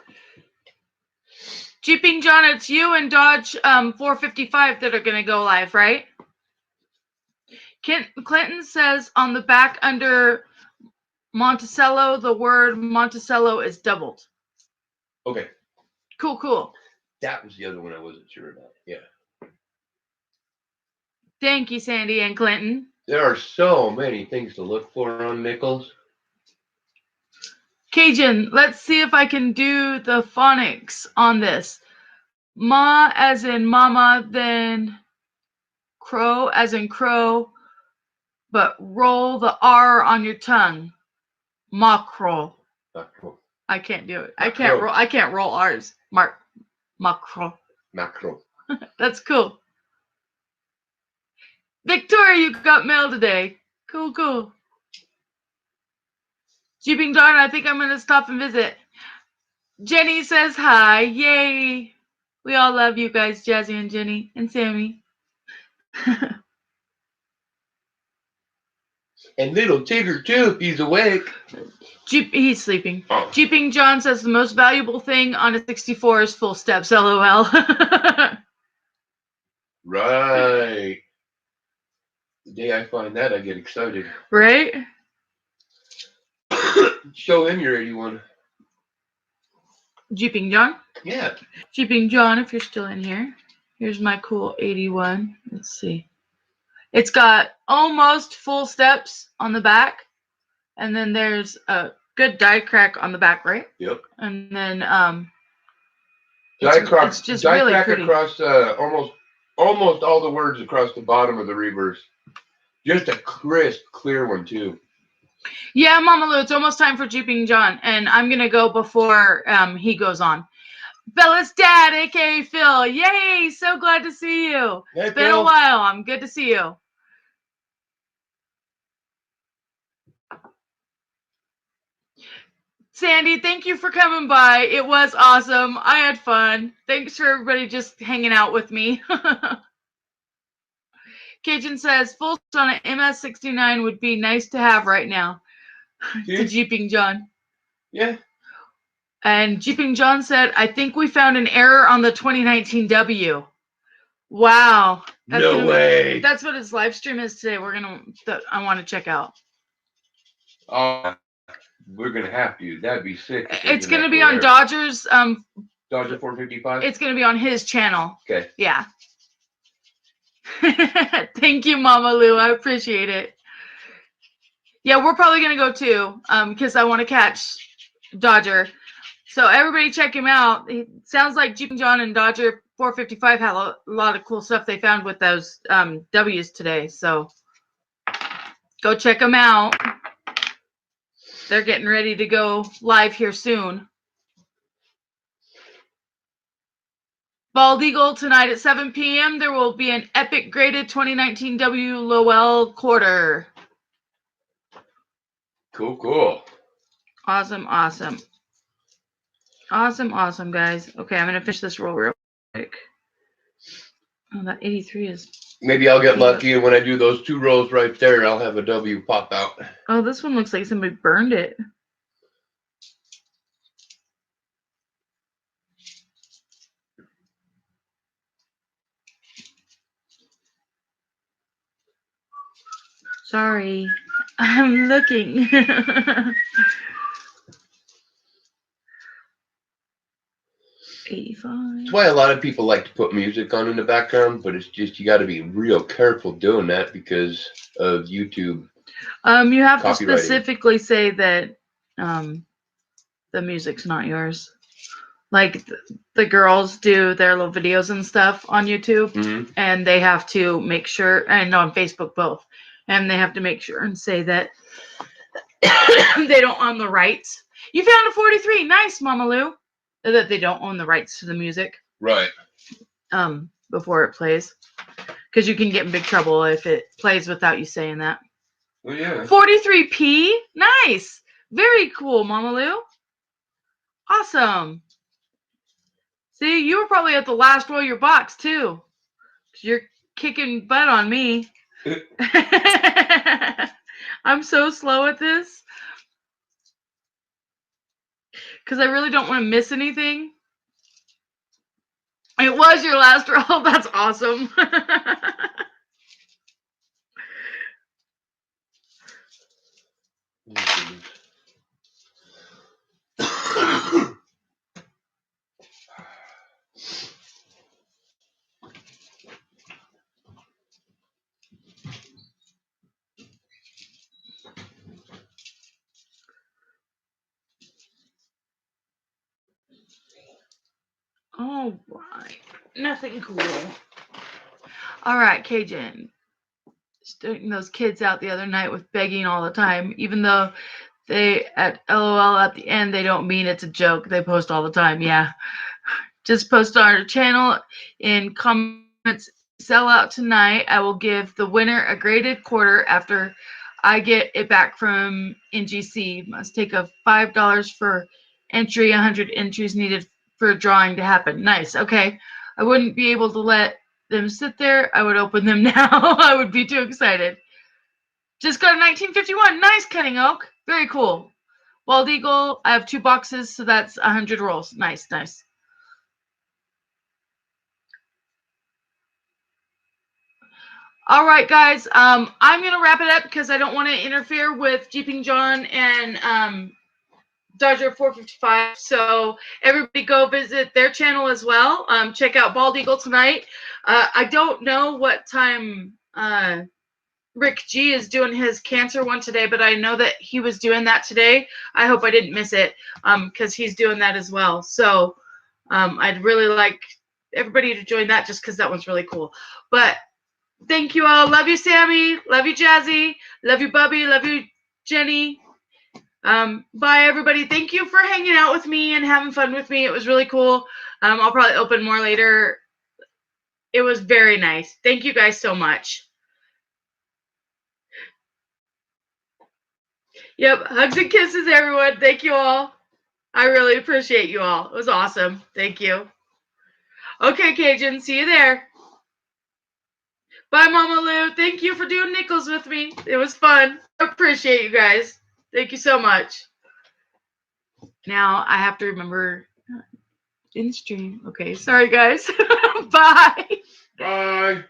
Jeeping John, it's you and Dodge 455 that are going to go live, right? Clinton says on the back under Monticello, the word Monticello is doubled. Okay. Cool. That was the other one I wasn't sure about. Yeah. Thank you, Sandy and Clinton. There are so many things to look for on nickels. Cajun, let's see if I can do the phonics on this. Ma as in mama, then crow as in crow, but roll the R on your tongue. Macro. I can't do it. Macro. I can't roll R's. Macro. That's cool. Victoria, you got mail today. Cool. Jeeping John, I think I'm going to stop and visit. Jenny says hi. Yay. We all love you guys, Jazzy and Jenny and Sammy. And little Tigger too, if he's awake. He's sleeping. Oh. Jeeping John says the most valuable thing on a 64 is full steps. LOL. Right. The day I find that, I get excited. Right? Show him your 81. Jeeping John? Yeah. Jeeping John, if you're still in here. Here's my cool 81. Let's see. It's got almost full steps on the back. And then there's a good die crack on the back, right? Yep. And then It's just die really crack pretty. across almost all the words across the bottom of the reverse. Just a crisp, clear one too. Yeah, Mama Lou, it's almost time for Jeeping John, and I'm gonna go before he goes on. Bella's dad, aka Phil. Yay! So glad to see you. Hey, It's been Phil. a while. I'm good to see you. Sandy, thank you for coming by. It was awesome. I had fun. Thanks for everybody just hanging out with me. Cajun says, full on an MS69 would be nice to have right now. To Jeeping John. Yeah. And Jeeping John said, I think we found an error on the 2019 W. Wow. No way. That's what his live stream is today. I want to check out. We're going to have to. That'd be sick. It's going to be on Dodger's. Dodger 455? It's going to be on his channel. Okay. Yeah. Thank you, Mama Lou. I appreciate it. Yeah, we're probably going to go too, because I want to catch Dodger. So everybody check him out. It sounds like Jeep and John and Dodger 455 had a lot of cool stuff they found with those W's today. So go check them out. They're getting ready to go live here soon. Bald Eagle tonight at 7 p.m. There will be an epic graded 2019 W Lowell quarter. Cool, cool. Awesome, awesome. Awesome, awesome, guys. Okay, I'm going to finish this roll real quick. Oh, that 83 is... Maybe I'll get lucky, and when I do those 2 rolls right there, I'll have a W pop out. Oh, this one looks like somebody burned it. Sorry. I'm looking. 85. That's why a lot of people like to put music on in the background, but it's just you got to be real careful doing that because of YouTube. You have to specifically say that the music's not yours. Like the girls do their little videos and stuff on YouTube, and they have to make sure, and on Facebook both, and they have to make sure and say that they don't own the rights. You found a 43. Nice, Mama Lou. That they don't own the rights to the music. Right. Before it plays. Because you can get in big trouble if it plays without you saying that. Oh, yeah. 43p. Nice. Very cool, Mama Lou. Awesome. See, you were probably at the last roll of your box, too. You're kicking butt on me. I'm so slow at this. Because I really don't want to miss anything. It was your last roll. That's awesome. All right. Nothing cool. All right, Cajun. Starting those kids out the other night with begging all the time, even though they at LOL at the end, they don't mean it's a joke. They post all the time. Yeah. Just post on our channel in comments. Sell out tonight. I will give the winner a graded quarter after I get it back from NGC. Must take a $5 for entry, 100 entries needed for a drawing to happen. Nice. Okay. I wouldn't be able to let them sit there. I would open them now. I would be too excited. Just got a 1951. Nice, Cutting Oak. Very cool. Bald Eagle. I have 2 boxes, so that's 100 rolls. Nice, nice. All right, guys. I'm going to wrap it up because I don't want to interfere with Jeeping John and Dodger 455. So everybody go visit their channel as well. Check out Bald Eagle tonight. I don't know what time Rick G is doing his cancer one today, but I know that he was doing that today. I hope I didn't miss it because he's doing that as well. So I'd really like everybody to join that just because that one's really cool. But thank you all. Love you, Sammy. Love you, Jazzy. Love you, Bubby. Love you, Jenny. Bye, everybody. Thank you for hanging out with me and having fun with me. It was really cool. I'll probably open more later. It was very nice. Thank you guys so much. Yep. Hugs and kisses, everyone. Thank you all. I really appreciate you all. It was awesome. Thank you. Okay, Cajun. See you there. Bye, Mama Lou. Thank you for doing nickels with me. It was fun. I appreciate you guys. Thank you so much. Now I have to remember in stream. Okay. Sorry, guys. Bye. Bye.